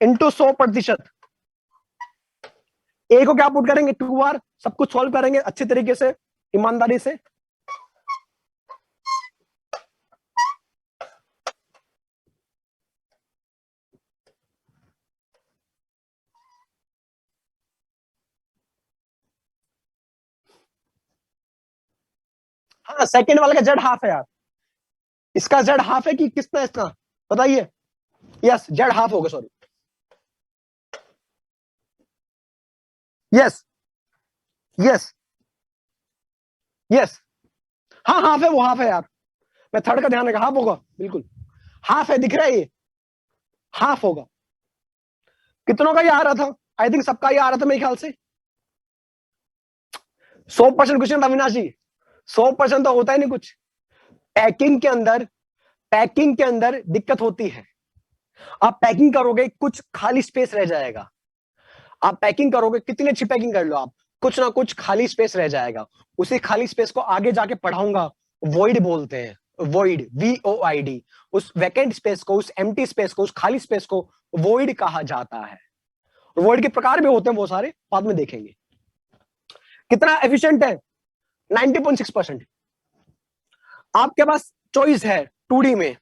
इंटू 100%। ए को क्या पुट करेंगे? 2R। सब कुछ सॉल्व करेंगे अच्छे तरीके से, ईमानदारी से। हाँ, सेकंड वाले का जेड हाफ है यार। इसका जेड हाफ है कि कितना है इसका, बताइए। यस, जेड हाफ होगा, सॉरी। Yes yes yes. हाँ हाफ है, वो हाफ है यार। मैं थर्ड का ध्यान रखा, हाफ होगा बिल्कुल। हाफ है, दिख रहा है ये, हाफ होगा। कितनों का ये आ रहा था? आई थिंक सबका ये आ रहा था मेरे ख्याल से। 100% क्वेश्चन अविनाश जी, 100% तो होता ही नहीं कुछ। पैकिंग के अंदर, पैकिंग के अंदर दिक्कत होती है। आप पैकिंग करोगे, कुछ खाली स्पेस रह जाएगा। आप पैकिंग करोगे, कितनी अच्छी पैकिंग कर लो आप, कुछ ना कुछ खाली स्पेस रह जाएगा। उसी खाली स्पेस को आगे जाके पढ़ाऊंगा, वॉइड बोलते हैं। Void, VOID। उस वैकेंट स्पेस को, उस एम्प्टी स्पेस को, उस खाली स्पेस को वॉइड कहा जाता है। वॉइड के प्रकार भी होते हैं वो सारे, बाद में देखेंगे। कितना एफिशिएंट है? 90.6%। आपके पास चॉइस है 2D में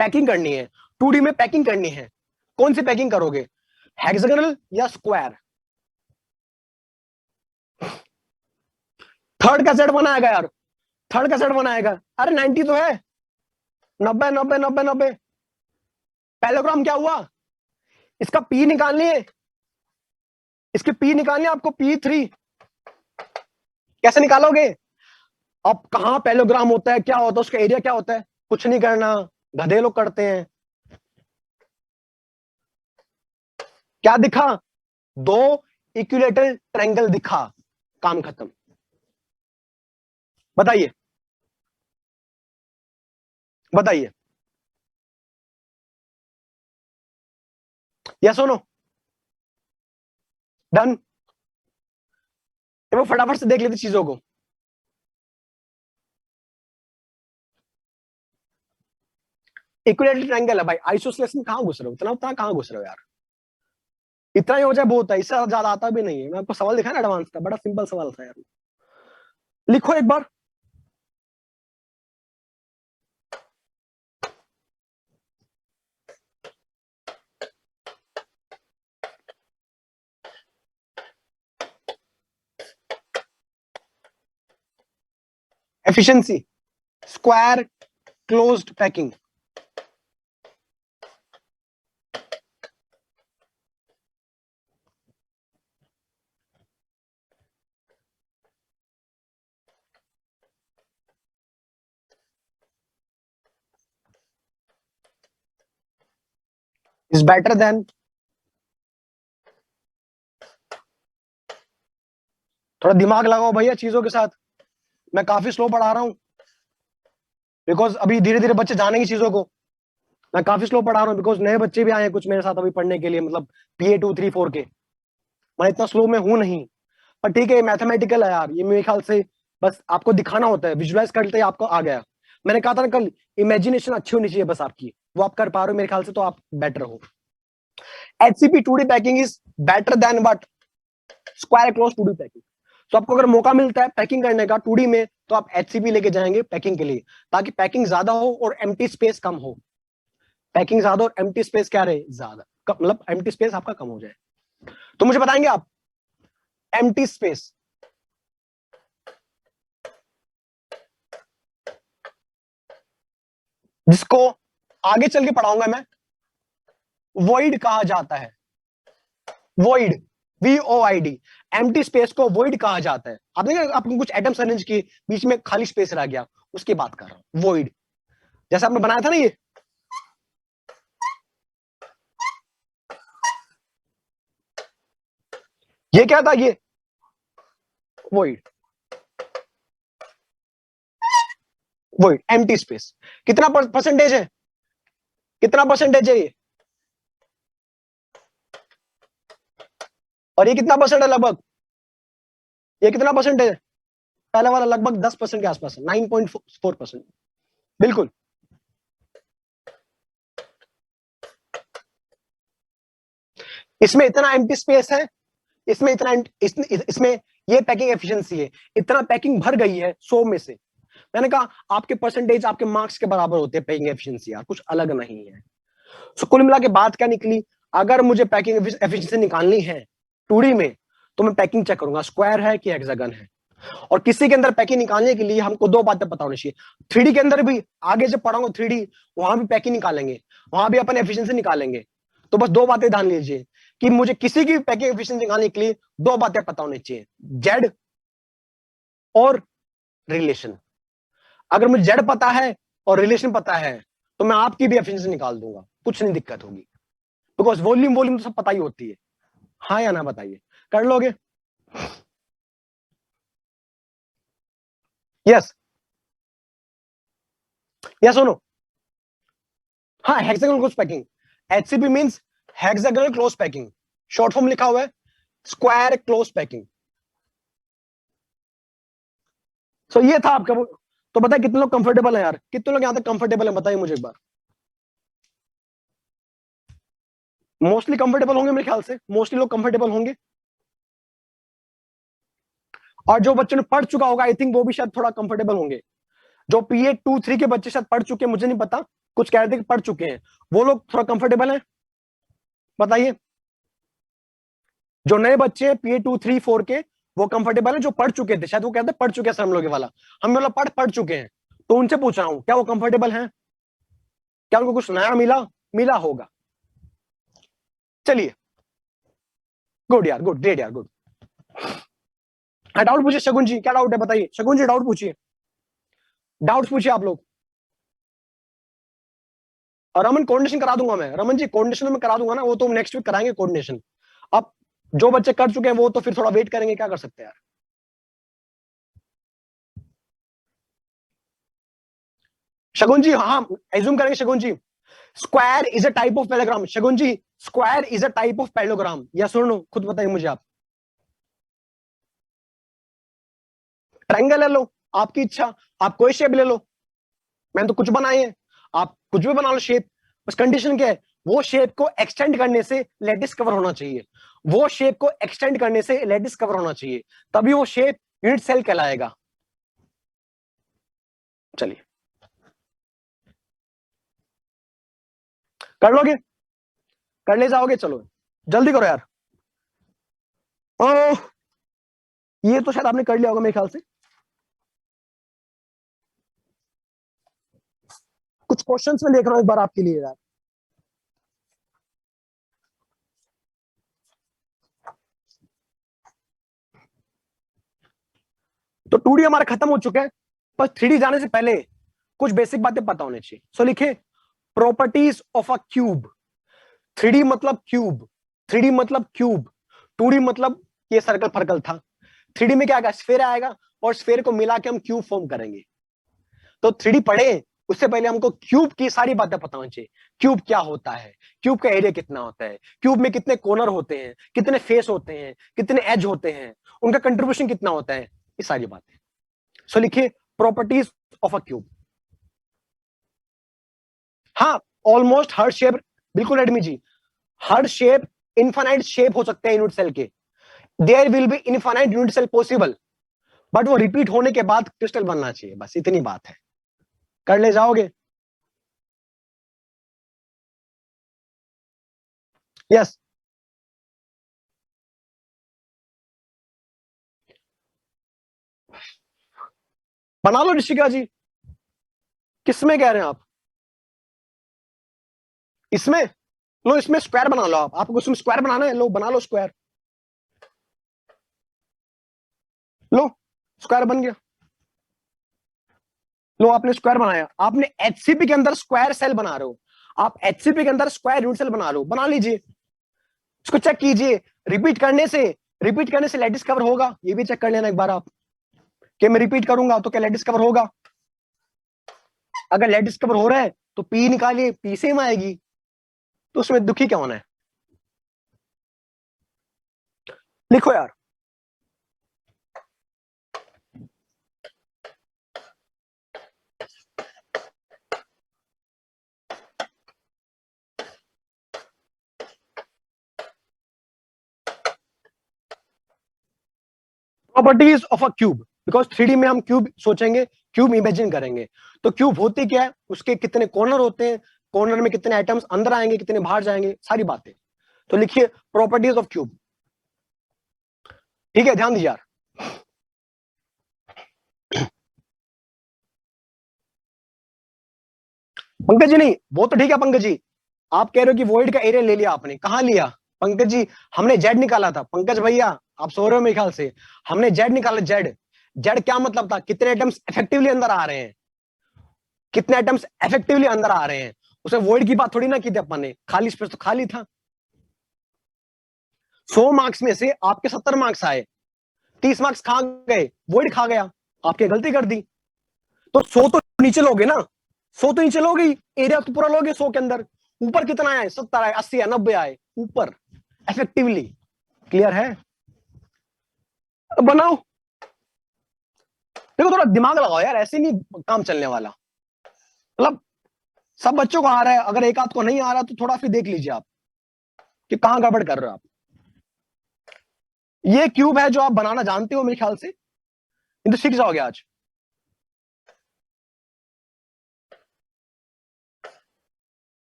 पैकिंग करनी है, 2D में पैकिंग करनी है। कौन सी पैकिंग करोगे, हेक्सागोनल या स्क्वायर? थर्ड का सेट बनाएगा यार, थर्ड का सेट बनाएगा। अरे 90 तो है, 90 90 90 90। पैलोग्राम क्या हुआ? इसका P निकालनी है, इसकी P निकालनी है आपको, P3। कैसे निकालोगे? अब कहाँ पैलोग्राम होता है, क्या होता है, उसका एरिया क्या होता है, कुछ नहीं करना, गधे लोग करते हैं। क्या दिखा, दो इक्विलेटरल ट्रायंगल दिखा, काम खत्म। बताइए बताइए, यस और नो, डन। वो फटाफट से देख लेते चीजों को। इक्विलेटरल ट्रायंगल है भाई, आइसोसेलेस में कहां घुस रहे हो, उतना उतना कहां घुस रहे हो यार, इतना ही हो जाए बहुत है, इससे ज्यादा आता भी नहीं है। मैं आपको सवाल दिखा ना एडवांस का, बड़ा सिंपल सवाल था यार। लिखो एक बार। Efficiency, square closed packing. Is better than, थोड़ा दिमाग लगाओ भैया चीजों के साथ। मैं काफी स्लो पढ़ा रहा हूँ, बिकॉज अभी धीरे धीरे बच्चे जानेंगे चीजों को। मैं काफी स्लो पढ़ा रहा हूँ बिकॉज नए बच्चे भी आए हैं कुछ मेरे साथ अभी पढ़ने के लिए, मतलब PA 2 3 4 के। मैं इतना स्लो में हूं नहीं, पर ठीक है, मैथमेटिकल है यार, ये मेरे ख्याल से बस आपको दिखाना होता है, विजुलाइज करते ही आपको आ गया। मैंने कहा था ना कल, इमेजिनेशन अच्छी होनी चाहिए बस आपकी, वो आप कर पा रहे हो मेरे ख्याल से, तो आप बेटर हो। HCP 2D packing is better then what, square close 2D packing. तो आपको अगर मौका मिलता है पैकिंग करने का 2D में, तो आप HCP लेके जाएंगे पैकिंग के लिए, ताकि पैकिंग ज्यादा हो और एम्प्टी स्पेस कम हो। पैकिंग ज्यादा और एम्प्टी स्पेस क्या रहे, ज्यादा, मतलब एम्प्टी स्पेस आपका कम हो जाए। तो मुझे बताएंगे आप, एम्प्टी स्पेस जिसको आगे चल के पढ़ाऊंगा मैं, वॉइड कहा जाता है। वॉइड, VOID, एम्प्टी स्पेस को वॉइड कहा जाता है। आपने आपने कुछ एटम्स अरेंज किए, बीच में खाली स्पेस रह गया, उसकी बात कर रहा हूं, वॉइड। जैसा आपने बनाया था ना ये क्या था, ये वॉइड, वॉइड एम्प्टी स्पेस। कितना परसेंटेज है, कितना परसेंटेज है ये, और ये कितना परसेंट है लगभग, ये कितना परसेंट है, पहला वाला लगभग 10% के आसपास है, 9.4%। बिल्कुल, इसमें इतना एम्प्टी स्पेस है, इसमें इतना इसमें ये पैकिंग एफिशिएंसी है, इतना पैकिंग भर गई है 100 में से। मैंने कहा आपके परसेंटेज आपके मार्क्स के बराबर होते हैं पैकिंग एफिशिएंसी यार, कुछ अलग नहीं है। सो कुल मिला के बात क्या निकली, अगर मुझे पैकिंग एफिशिएंसी निकालनी है 2D में, तो मैं पैकिंग चेक करूंगा स्क्वायर है कि हेक्सागन है। और किसी के अंदर पैकिंग निकालने के लिए हमको दो बातें पता होनी चाहिए। 3D के अंदर भी आगे जब पढ़ाऊंगा 3D, वहां भी पैकिंग निकालेंगे, वहां भी अपन एफिशिएंसी निकालेंगे। तो बस दो बातें ध्यान लीजिए कि मुझे किसी की पैकिंग एफिशिएंसी निकालने के लिए दो बातें पता होनी चाहिए, जेड और रिलेशन। अगर मुझे जेड पता है और रिलेशन पता है, तो मैं आपकी भी एफिशिएंसी निकाल दूंगा, कुछ नहीं दिक्कत होगी, बिकॉज वॉल्यूम वॉल्यूम तो सब पता ही होती है। हाँ या ना बताइए, कर लोगे? यस, यस और नो? हाँ, hexagonal close packing, HCP means hexagonal close packing, short form लिखा हुआ है स्क्वायर क्लोज पैकिंग। सो ये था आपका। तो बताए कितने लोग कंफर्टेबल है यार, कितने लोग यहां तक कंफर्टेबल है, बताइए मुझे एक बार। मोस्टली कंफर्टेबल होंगे मेरे ख्याल से, मोस्टली लोग कंफर्टेबल होंगे। और जो बच्चों ने पढ़ चुका होगा आई थिंक वो भी शायद थोड़ा कंफर्टेबल होंगे। जो PA 2 3 के बच्चे शायद पढ़ चुके हैं, मुझे नहीं पता, कुछ कह रहे थे कि पढ़ चुके हैं, वो लोग थोड़ा कंफर्टेबल हैं, बताइए। जो नए बच्चे हैं PA 2 3 4 के, वो कंफर्टेबल है, जो पढ़ चुके थे शायद वो कहते पढ़ चुके हैं सर हम लोग, ये वाला हम लोग पढ़ पढ़ चुके हैं, तो उनसे पूछ रहा हूं क्या वो कंफर्टेबल हैं, क्या उनको कुछ नया मिला, मिला होगा। चलिए, गुड यार, गुड, ग्रेट यार, गुड। हाँ, डाउट पूछिए शगुन जी, क्या डाउट है बताइए, शगुन जी डाउट पूछिए। डाउट्स पूछिए आप लोग। और रमन कोऑर्डिनेशन करा दूंगा मैं, रमन जी कोऑर्डिनेशन में करा दूंगा ना, वो तो नेक्स्ट वीक कराएंगे कोऑर्डिनेशन। अब जो बच्चे कर चुके हैं वो तो फिर थोड़ा वेट करेंगे, क्या कर सकते हैं यार। शगुन जी हाँ एज्यूम करेंगे Shagun ji. Square is a type of parallelogram, Shagun ji square is a type of parallelogram, या सुन लो खुद बताइए मुझे आप। ट्रायंगल ले लो, आपकी इच्छा, आप कोई शेप ले लो, मैंने तो कुछ बनाए हैं, आप कुछ भी बना लो शेप। बस कंडीशन क्या है, वो शेप को एक्सटेंड करने से लेटिस कवर होना चाहिए, वो शेप को एक्सटेंड करने से लेटिस कवर होना चाहिए, तभी वो शेप यूनिट सेल कहलाएगा। चलिए कर लोगे, कर ले जाओगे, चलो जल्दी करो यार। ओ ये तो शायद आपने कर लिया होगा मेरे ख्याल से। कुछ क्वेश्चंस में देख रहा हूं एक बार आपके लिए यार। तो 2D हमारा खत्म हो चुका है, पर 3D जाने से पहले कुछ बेसिक बातें पता होनी चाहिए। सो लिखे properties of a cube. 3D मतलब क्यूब, 3D मतलब क्यूब, 2D मतलब ये सर्कल फर्कल था, 3D में क्या आएगा, स्फेयर आएगा, और स्फेयर को मिला के हम क्यूब फॉर्म करेंगे। तो 3D पढ़े उससे पहले हमको क्यूब की सारी बातें पता होनी चाहिए। क्यूब क्या होता है, क्यूब का एरिया कितना होता है, क्यूब में कितने कॉर्नर होते हैं, कितने फेस होते हैं, कितने एज होते हैं, उनका कंट्रीब्यूशन कितना होता है, ये सारी बातें। सो लिखिए प्रॉपर्टीज ऑफ अ क्यूब। हाँ ऑलमोस्ट हर शेप, बिल्कुल एडमी जी, हर शेप इनफाइनाइट शेप हो सकते हैं यूनिट सेल के, there will be infinite unit cell possible, but वो रिपीट होने के बाद क्रिस्टल बनना चाहिए, बस इतनी बात है। कर ले जाओगे? यस बना लो ऋषिका जी। किसमें कह रहे हैं आप? इसमें लो, इसमें स्क्वायर बना लो, आप आपको इसमें स्क्वायर बनाना है, लो बना लो स्क्वायर, लो स्क्वायर बन गया। लो आपने स्क्वायर बनाया, आपने एचसीपी के अंदर स्क्वायर सेल बना रहे हो, आप एचसीपी के अंदर स्क्वायर यूनिट सेल बना रहे हो, बना लीजिए, इसको चेक कीजिए। रिपीट करने से, रिपीट करने से लैटिस कवर होगा, ये भी चेक कर लेना एक बार आप, कि मैं रिपीट करूंगा तो क्या लैटिस कवर होगा। अगर लैटिस कवर हो रहा है तो पी निकालिए, पी सेम आएगी, तो उसमें दुखी क्या होना है। लिखो यार। Properties of a cube, because 3D में हम क्यूब सोचेंगे, क्यूब इमेजिन करेंगे, तो क्यूब होती क्या है, उसके कितने कॉर्नर होते हैं, कॉर्नर में कितने आइटम्स अंदर आएंगे, कितने बाहर जाएंगे, सारी बातें। तो लिखिए प्रॉपर्टीज ऑफ क्यूब। ठीक है ध्यान दीजिए यार। पंकज जी नहीं, वो तो ठीक है पंकज जी, आप कह रहे हो कि वॉइड का एरिया ले लिया आपने, कहां लिया पंकज जी? हमने जेड निकाला था पंकज भैया, आप सो रहे हो मेरे ख्याल से, हमने जेड निकाला, जेड। जेड क्या मतलब था, कितने आइटम्स इफेक्टिवली अंदर आ रहे हैं, कितने आइटम्स इफेक्टिवली अंदर आ रहे हैं, उसे वॉइड की बात थोड़ी ना की थी अपन ने, खाली स्पेस तो खाली था। 100 मार्क्स में से आपके 70 मार्क्स आए, 30 मार्क्स खा गए, वॉइड खा गया, आपने गलती कर दी। तो 100 तो नीचे लोगे ना, 100 तो नीचे लोगे, एरिया तो पूरा लोगे 100 के अंदर, ऊपर कितना आए, 70 आए, 80 आए, 90 आए ऊपर इफेक्टिवली। क्लियर है? अब बनाओ, देखो थोड़ा दिमाग लगाओ यार, ऐसे नहीं काम चलने वाला। मतलब सब बच्चों को आ रहा है, अगर एक आध को नहीं आ रहा तो थोड़ा फिर देख लीजिए आप कि कहां गड़बड़ कर रहे हो आप। ये क्यूब है जो आप बनाना जानते हो मेरे ख्याल से, ये तो सीख जाओगे आज।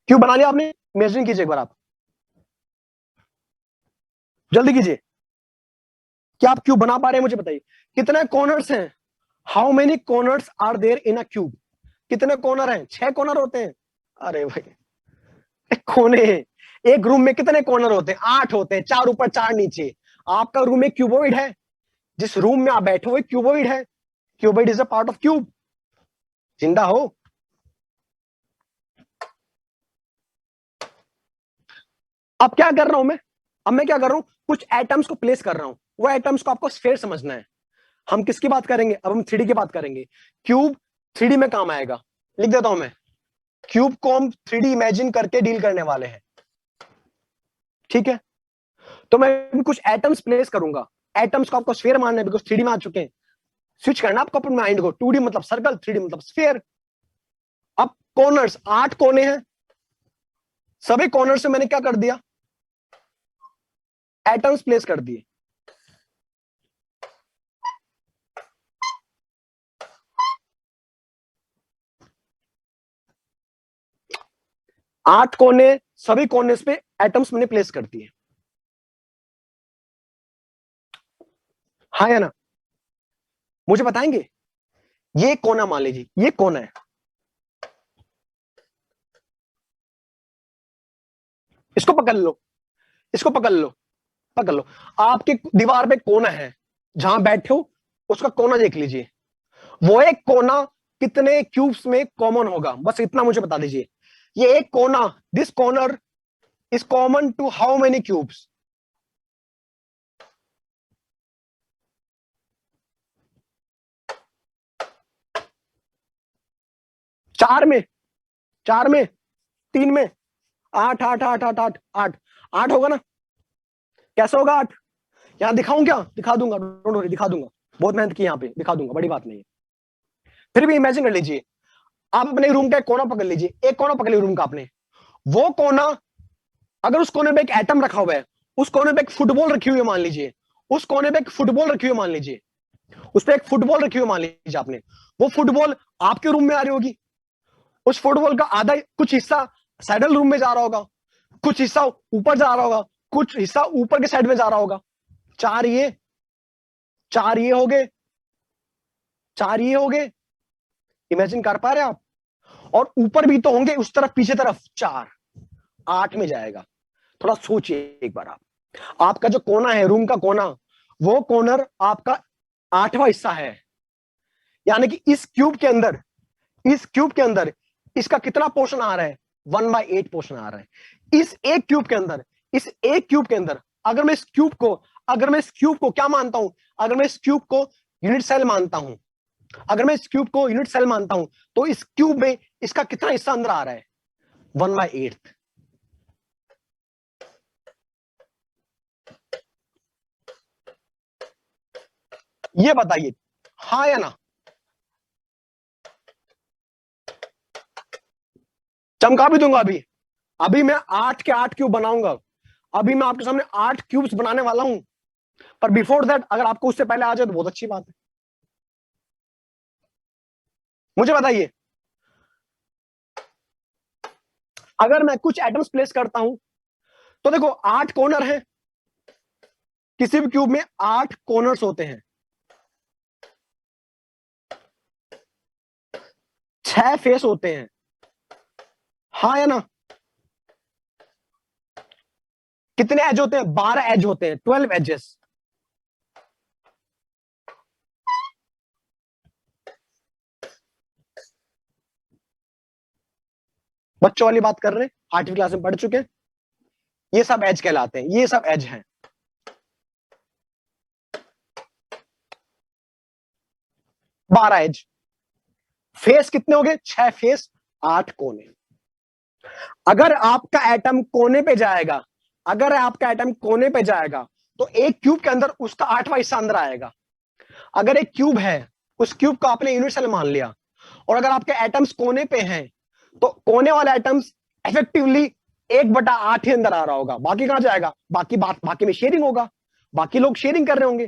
क्यूब बना लिया आपने, इमेजिन कीजिए एक बार आप, जल्दी कीजिए। क्या आप क्यूब बना पा रहे हैं मुझे बताइए, कितने कॉर्नर्स हैं, how many corners are there in a cube, कितने कॉर्नर हैं, 6 कॉर्नर होते हैं। अरे भाई कोने, एक रूम में कितने कॉर्नर होते हैं, 8 होते हैं, 4 ऊपर 4 नीचे। आपका रूम एक क्यूबोइड है, जिस रूम में आप बैठे हुए क्यूबोइड है, cuboid is a part of cube. जिंदा हो। अब क्या कर रहा हूं मैं? अब मैं क्या कर रहा हूं, कुछ एटम्स को प्लेस कर रहा हूं। वो एटम्स को आपको स्फीयर समझना है। हम किसकी बात करेंगे? अब हम 3D की बात करेंगे। क्यूब 3D में काम आएगा। लिख देता हूं मैं, क्यूब को हम 3D इमेजिन करके डील करने वाले हैं। ठीक है, तो मैं कुछ एटम्स प्लेस करूंगा। एटम्स को आपको स्फीयर मानना है, बिकॉज 3D में आ चुके हैं। स्विच करना आपको अपने माइंड को। 2D मतलब सर्कल, 3D मतलब स्फीयर। अब कॉर्नर्स, 8 कोने हैं। सभी कॉर्नर से मैंने क्या कर दिया? एटम्स प्लेस कर दिए। आठ कोने, सभी कोने पे एटम्स मैंने प्लेस कर दिए। हाँ या ना? मुझे बताएंगे? ये कोना मान लीजिए, ये कोना है। इसको पकड़ लो, इसको पकड़ लो, पकड़ लो। आपके दीवार पे कोना है, जहां बैठे हो उसका कोना देख लीजिए। वो एक कोना कितने क्यूब्स में कॉमन होगा, बस इतना मुझे बता दीजिए। ये एक कोना, this corner is common to how many cubes? 4 में, 4 में, 3 में, 8 8 8 8 8 8 8 होगा ना? कैसे होगा 8? यहां दिखाऊं क्या? दिखा दूंगा, डोंट वरी, दिखा दूंगा। बहुत मेहनत की, यहां पे दिखा दूंगा, बड़ी बात नहीं है। फिर भी इमेजिन कर लीजिए, आप अपने रूम का एक कोना पकड़ लीजिए, एक कोना पकड़ लीजिए रूम का आपने। वो कोना, अगर उस कोने पे एक एटम रखा हुआ है, उस कोने पे एक फुटबॉल रखी हुई है मान लीजिए, उस कोने पे एक फुटबॉल रखी हुई है मान लीजिए, उस पे एक फुटबॉल रखी हुई है मान लीजिए आपने। वो फुटबॉल आपके रूम में आ रही होगी। उस फुटबॉल का आधा कुछ हिस्सा सैडल रूम में जा रहा होगा, कुछ हिस्सा ऊपर जा रहा होगा, कुछ हिस्सा ऊपर के साइड में जा रहा होगा। चार ये, चार ये हो गए, चार ये हो गए। इमेजिन कर पा रहे हैं आप? और ऊपर भी तो होंगे उस तरफ, पीछे तरफ। 4, 8 में जाएगा। थोड़ा सोचिए एक बार आप। आपका जो कोना है, रूम का कोना, वो कॉर्नर आपका 8वां हिस्सा है। यानी कि इस क्यूब के अंदर, इस क्यूब के अंदर इसका कितना पोर्शन आ रहा है? 1/8 पोर्शन आ रहा है इस एक क्यूब के अंदर। इस एक क्यूब के अंदर अगर मैं इस क्यूब को, अगर मैं इस क्यूब को क्या मानता हूं? अगर मैं इस क्यूब को यूनिट सेल मानता हूं, अगर मैं इस क्यूब को यूनिट सेल मानता हूं, तो इस क्यूब में इसका कितना हिस्सा अंदर आ रहा है? 1/8। ये बताइए, हाँ या ना? चमका भी दूंगा अभी। अभी मैं 8 के 8 क्यूब बनाऊंगा। अभी मैं आपके सामने 8 क्यूब्स बनाने वाला हूं। पर बिफोर दैट, अगर आपको उससे पहले आ जाए तो बहुत अच्छी बात है। मुझे बताइए, अगर मैं कुछ एटम्स प्लेस करता हूं, तो देखो 8 कॉर्नर है। किसी भी क्यूब में 8 कॉर्नर्स होते हैं, 6 फेस होते हैं। हाँ या ना? कितने एज होते हैं? 12 एज होते हैं, 12 एजेस। बच्चों वाली बात कर रहे हैं, 8वीं क्लास में पढ़ चुके हैं। ये सब एज कहलाते हैं, ये सब एज हैं। 12 एज। फेस कितने हो गए? 6 फेस, 8 कोने। अगर आपका एटम कोने पे जाएगा, अगर आपका एटम कोने पे जाएगा, तो एक क्यूब के अंदर उसका 8वां हिस्सा अंदर आएगा। अगर एक क्यूब है, उस क्यूब को आपने यूनिट सेल मान लिया, और अगर आपके एटम्स कोने पे हैं, तो कोने वाला एटम्स इफेक्टिवली 1/8 ही अंदर आ रहा होगा। बाकी कहां जाएगा? बाकी में शेयरिंग होगा, बाकी लोग शेयरिंग कर रहे होंगे।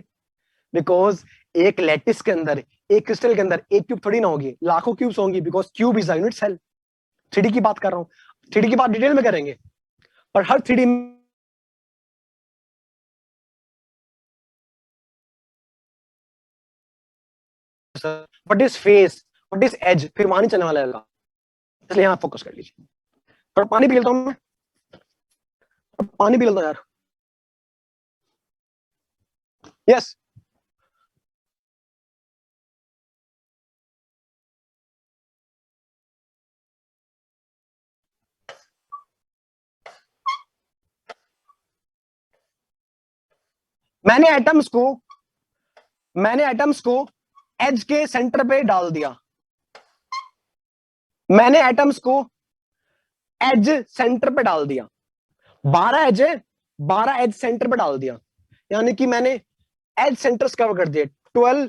बिकॉज एक लैटिस के अंदर, एक क्रिस्टल के अंदर एक क्यूब थोड़ी ना होगी, लाखों क्यूब्स होंगी, because cube is a unit cell. 3D की बात कर रहा हूं, 3D की बात डिटेल में करेंगे, पर हर 3D what is face, what is edge, फिर वहां नहीं चलने वाला है। इसलिए यहां फोकस कर लीजिए। थोड़ा पानी पी लेता हूं मैं, पानी पी लेता हूं यार। यस। मैंने एटम्स को एज के सेंटर पे डाल दिया। मैंने एटम्स को एज सेंटर पे डाल दिया। 12 एज है, 12 एज सेंटर पे डाल दिया, यानी कि मैंने एज सेंटर्स कवर कर दिए। 12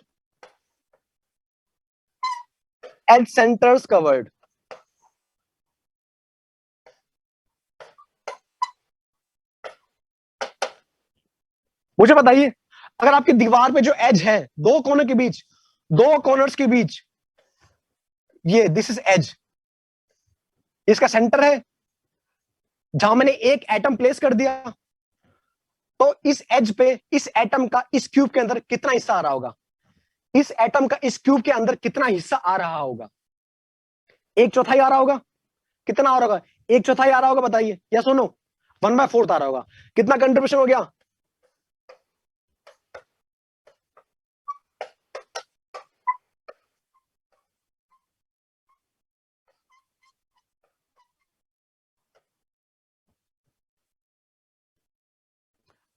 एज सेंटर्स कवर्ड। मुझे बताइए, अगर आपकी दीवार पे जो एज है, दो कोनों के बीच, दो कॉर्नर्स के बीच, ये दिस इज एज, इसका सेंटर है, जहां मैंने एक एटम प्लेस कर दिया, तो इस एज पे इस एटम का इस क्यूब के अंदर कितना हिस्सा आ रहा होगा? इस एटम का इस क्यूब के अंदर कितना हिस्सा आ रहा होगा? एक चौथाई आ रहा होगा? कितना आ रहा होगा? एक चौथाई आ रहा होगा, बताइए, या सुनो, 1/4 आ रहा होगा। कितना कंट्रीब्यूशन हो गया?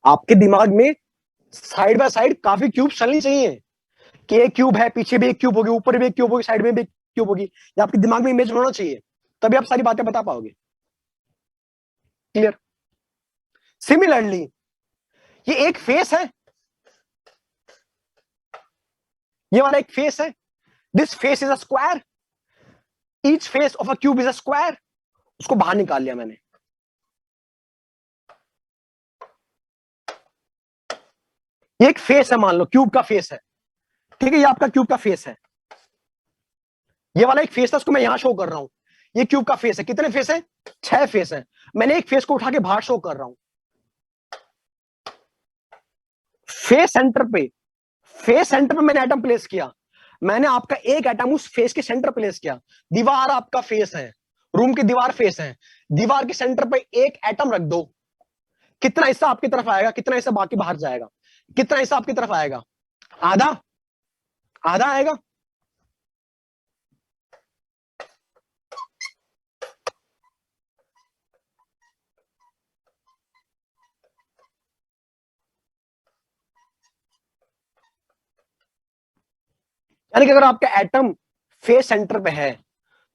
आपके दिमाग में साइड बाय साइड काफी क्यूब चलनी चाहिए, कि एक क्यूब है, पीछे भी एक क्यूब होगी, ऊपर भी एक क्यूब होगी, साइड में भी एक क्यूब होगी। ये आपके दिमाग में इमेज होना चाहिए, तभी आप सारी बातें बता पाओगे। क्लियर? सिमिलरली, ये एक फेस है, ये वाला एक फेस है। This face is a square, each face of a cube is a square. उसको बाहर निकाल लिया मैंने। ये एक फेस है, मान लो क्यूब का फेस है, ठीक है, ये आपका क्यूब का फेस है। ये वाला एक फेस था, उसको मैं यहां शो कर रहा हूं। ये क्यूब का फेस है। कितने फेस है? 6 फेस है। मैंने एक फेस को उठा के बाहर शो कर रहा हूं। फेस सेंटर पे, फेस सेंटर पे मैंने एटम प्लेस किया। मैंने आपका एक एटम उस फेस के सेंटर प्लेस किया। दीवार आपका फेस है, रूम की दीवार फेस है, दीवार के सेंटर पे एक एटम रख दो। कितना हिस्सा आपकी तरफ आएगा, कितना हिस्सा बाकी बाहर जाएगा? कितना हिस्सा आपकी तरफ आएगा? आधा, आधा आएगा। यानी कि अगर आपका एटम फेस सेंटर पे है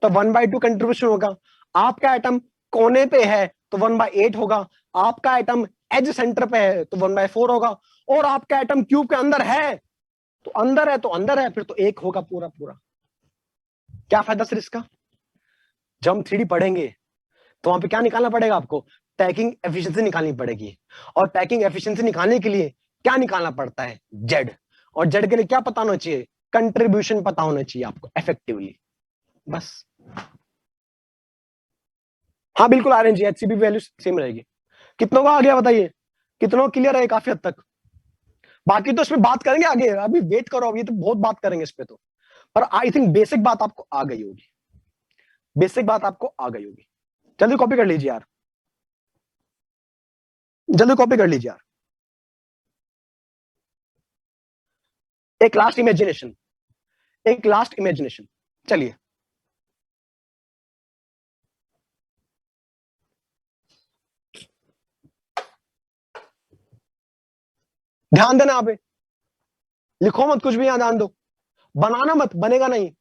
तो 1/2 कंट्रीब्यूशन होगा। आपका एटम कोने पे है तो 1/8 होगा। आपका एटम एज सेंटर पे है तो 1/4 होगा। और आपका एटम क्यूब के अंदर है तो अंदर है, तो अंदर है, फिर तो एक होगा पूरा पूरा। क्या फायदा सर इसका? जब हम 3D पढ़ेंगे तो वहां पे क्या निकालना पड़ेगा आपको? पैकिंग एफिशिएंसी निकालनी पड़ेगी। और पैकिंग एफिशिएंसी निकालने के लिए क्या निकालना पड़ता है? जेड। और जेड के लिए क्या पता होना चाहिए? कंट्रीब्यूशन पता होना चाहिए आपको इफेक्टिवली। बस। हाँ बिल्कुल, आरएनजी एचसीबी वैल्यू सेम रहेगी। कितनों का आ गया बताइए? कितनों क्लियर है काफी हद तक? बाकी तो इसमें बात करेंगे आगे, अभी वेट करो, अभी तो बहुत बात करेंगे इस पे तो। पर आई थिंक बेसिक बात आपको आ गई होगी। बेसिक बात आपको आ गई होगी। जल्दी कॉपी कर लीजिए यार, जल्दी कॉपी कर लीजिए यार। एक लास्ट इमेजिनेशन, एक लास्ट इमेजिनेशन। चलिए, ध्यान देना यहाँ पे, लिखो मत कुछ भी, यहां ध्यान दो, बनाना मत, बनेगा नहीं।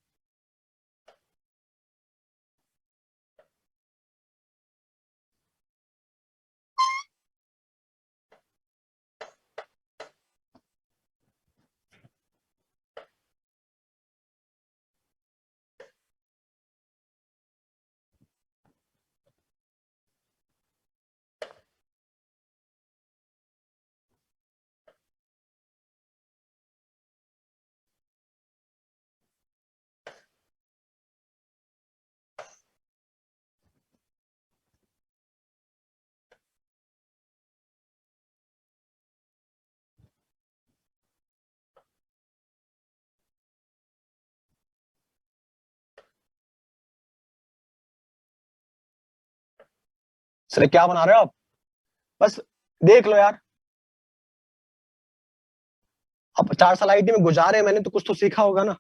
सर क्या बना रहे हो आप? बस देख लो यार, अब 4 साल आईटी में गुजारे, मैंने तो कुछ तो सीखा होगा ना।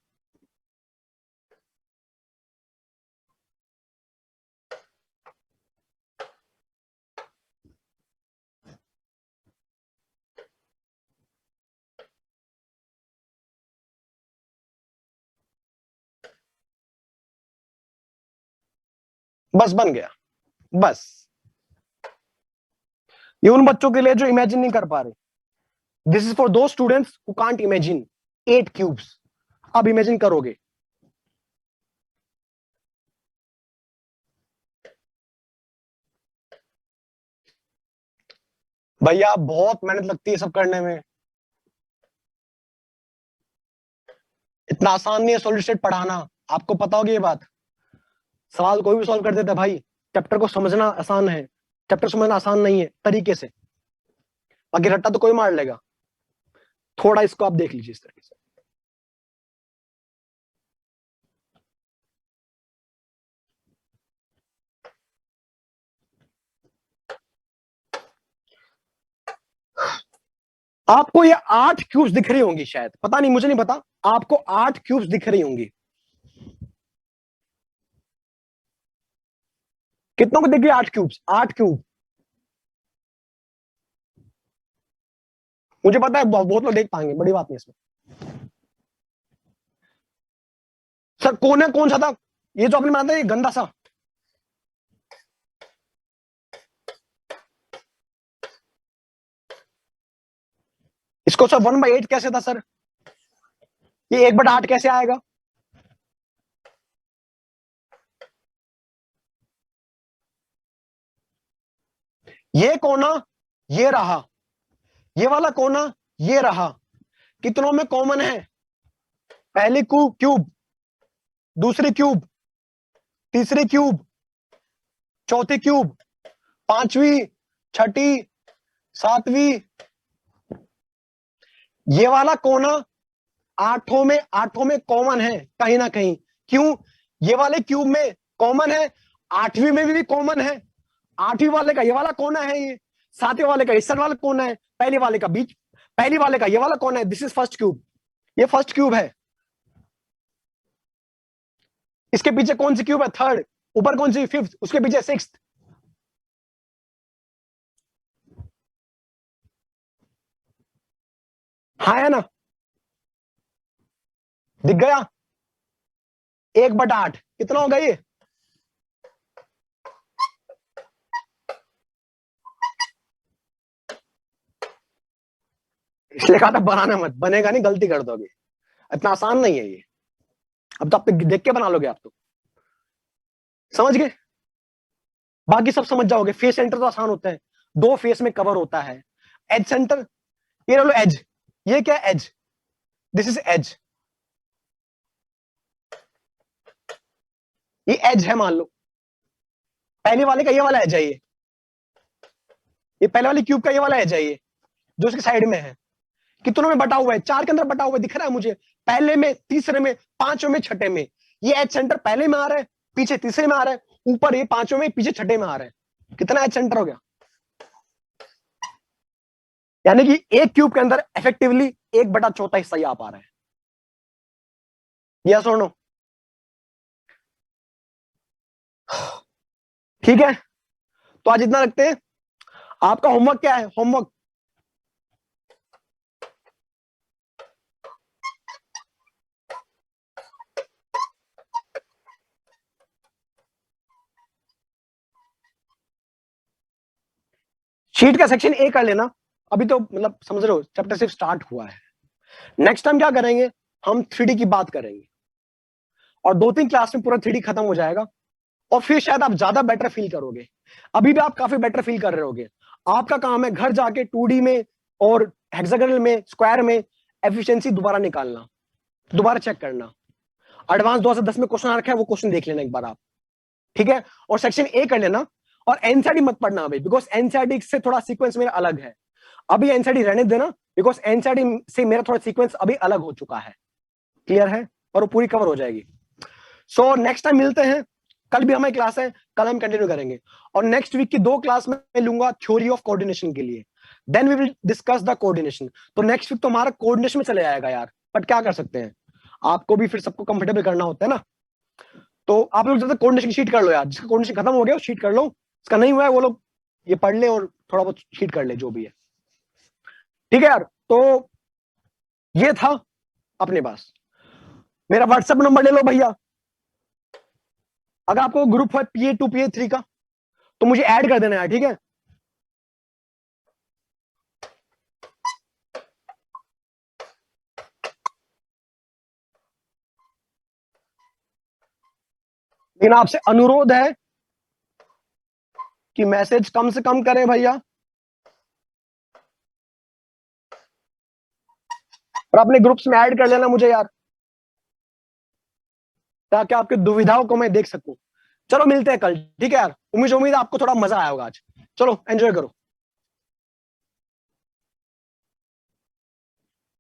बस बन गया। बस ये उन बच्चों के लिए जो इमेजिन नहीं कर पा रहे, दिस इज फॉर दो students who can't imagine 8 cubes. अब इमेजिन करोगे। भैया बहुत मेहनत लगती है सब करने में, इतना आसान नहीं है सॉलिड स्टेट पढ़ाना, आपको पता होगी ये बात। सवाल कोई भी सॉल्व कर देता है भाई, चैप्टर को समझना आसान है, चैप्टर समझना आसान नहीं है तरीके से, बाकी रट्टा तो कोई मार लेगा। थोड़ा इसको आप देख लीजिए इस तरीके से। आपको ये 8 क्यूब्स दिख रही होंगी शायद, पता नहीं, मुझे नहीं पता, आपको 8 क्यूब्स दिख रही होंगी। कितनों को दिख गई 8 क्यूब्स? 8 क्यूब। मुझे पता है बहुत लोग देख पाएंगे, बड़ी बात नहीं इसमें। सर कोने कौन सा था ये जो आपने बनाया था, ये गंदा सा? इसको सर 1/8 कैसे था सर? ये 1/8 कैसे आएगा? ये कोना ये रहा, ये वाला कोना ये रहा, कितनों में कॉमन है? पहली क्यूब, दूसरी क्यूब, तीसरी क्यूब, चौथी क्यूब, पांचवी, छठी, सातवीं। ये वाला कोना आठों में कॉमन है कहीं ना कहीं। क्यों? ये वाले क्यूब में कॉमन है, आठवीं में भी कॉमन है। आठवीं वाले का ये वाला कोना है, ये सातवें वाले का इस वाला कोना है, पहले वाले का बीच, पहली वाले का ये वाला कोना है। दिस इज फर्स्ट क्यूब, ये फर्स्ट क्यूब है। इसके पीछे कौन सी क्यूब है? थर्ड। ऊपर कौन सी? फिफ्थ। उसके पीछे सिक्स्थ। हाँ है ना? दिख गया? 1/8 कितना होगा ये? इसलिए कहा था बनाना मत, बनेगा नहीं, गलती कर दोगे। इतना आसान नहीं है ये, अब तो आप देख के बना लोगे, आप तो समझ गए, बाकी सब समझ जाओगे। फेस सेंटर तो आसान होता है, 2 फेस में कवर होता है। एज सेंटर, ये लो एज, ये क्या एज? दिस इज एज, ये एज है मान लो। पहले वाले का ये वाला एज है, ये पहले वाली क्यूब का ये वाला एज है, ये जो उसके साइड में है। कितनों में बटा हुआ है? 4 के अंदर बटा हुआ है, दिख रहा है मुझे। पहले में, तीसरे में, पांचवें में, छठे में। ये एज सेंटर पहले में आ रहा है, पीछे तीसरे में आ रहा है, ऊपर ये पांचवें में, पीछे छठे में आ रहा है। कितना एज सेंटर हो गया? यानी कि एक क्यूब के अंदर इफेक्टिवली 1/4 हिस्सा ही आ पा रहा है। यस और नो? ठीक है, तो आज इतना रखते हैं। आपका होमवर्क क्या है? होमवर्क शीट का सेक्शन ए कर लेना। अभी तो मतलब समझ रहे हो, चैप्टर सिर्फ स्टार्ट हुआ है। नेक्स्ट टाइम क्या करेंगे, हम 3D की बात करेंगे, और 2-3 क्लास में पूरा 3D खत्म हो जाएगा, और फिर शायद आप ज्यादा बेटर फील करोगे। अभी भी आप काफी बेटर फील कर रहे होगे। आपका काम है घर जाके 2D में और हेक्सागोनल में, स्क्वायर में एफिशिएंसी दोबारा निकालना, दोबारा चेक करना। एडवांस 2010 में क्वेश्चन आ रखा है, वो क्वेश्चन देख लेना एक बार आप, ठीक है? और सेक्शन ए कर लेना, और एनसीईआरटी मत पढ़ना अभी, बिकॉज एनसीईआरटी से थोड़ा सीक्वेंस मेरा अलग है। अभी एनसीईआरटी रहने देना, बिकॉज एनसीईआरटी से मेरा थोड़ा सीक्वेंस अभी अलग हो चुका है। क्लियर है? और वो पूरी कवर हो जाएगी। सो नेक्स्ट टाइम मिलते हैं। कल भी हमारी क्लास है, कल हम कंटिन्यू करेंगे, और नेक्स्ट वीक की 2 क्लास में लूंगा थ्योरी ऑफ कोऑर्डिनेशन के लिए। Then we will discuss the coordination. तो नेक्स्ट वीक तो हमारा कोऑर्डिनेशन में चले जाएगा यार, बट क्या कर सकते हैं, आपको भी फिर सबको कंफर्टेबल करना होता है ना। तो आप लोग जब तक कोऑर्डिनेशन शीट कर लो यार, जिसका कोऑर्डिनेशन खत्म हो गया शीट कर लो, इसका नहीं हुआ है वो लोग ये पढ़ ले और थोड़ा बहुत शीट कर ले, जो भी है। ठीक है यार, तो ये था अपने पास। मेरा व्हाट्सएप नंबर ले लो भैया, अगर आपको ग्रुप है PA2 PA3 का तो मुझे ऐड कर देना यार, ठीक है। लेकिन आपसे अनुरोध है कि मैसेज कम से कम करें भैया, और अपने ग्रुप्स में ऐड कर लेना मुझे यार, ताकि आपकी दुविधाओं को मैं देख सकूं। चलो मिलते हैं कल, ठीक है यार। उम्मीद है आपको थोड़ा मजा आया होगा आज। चलो एंजॉय करो।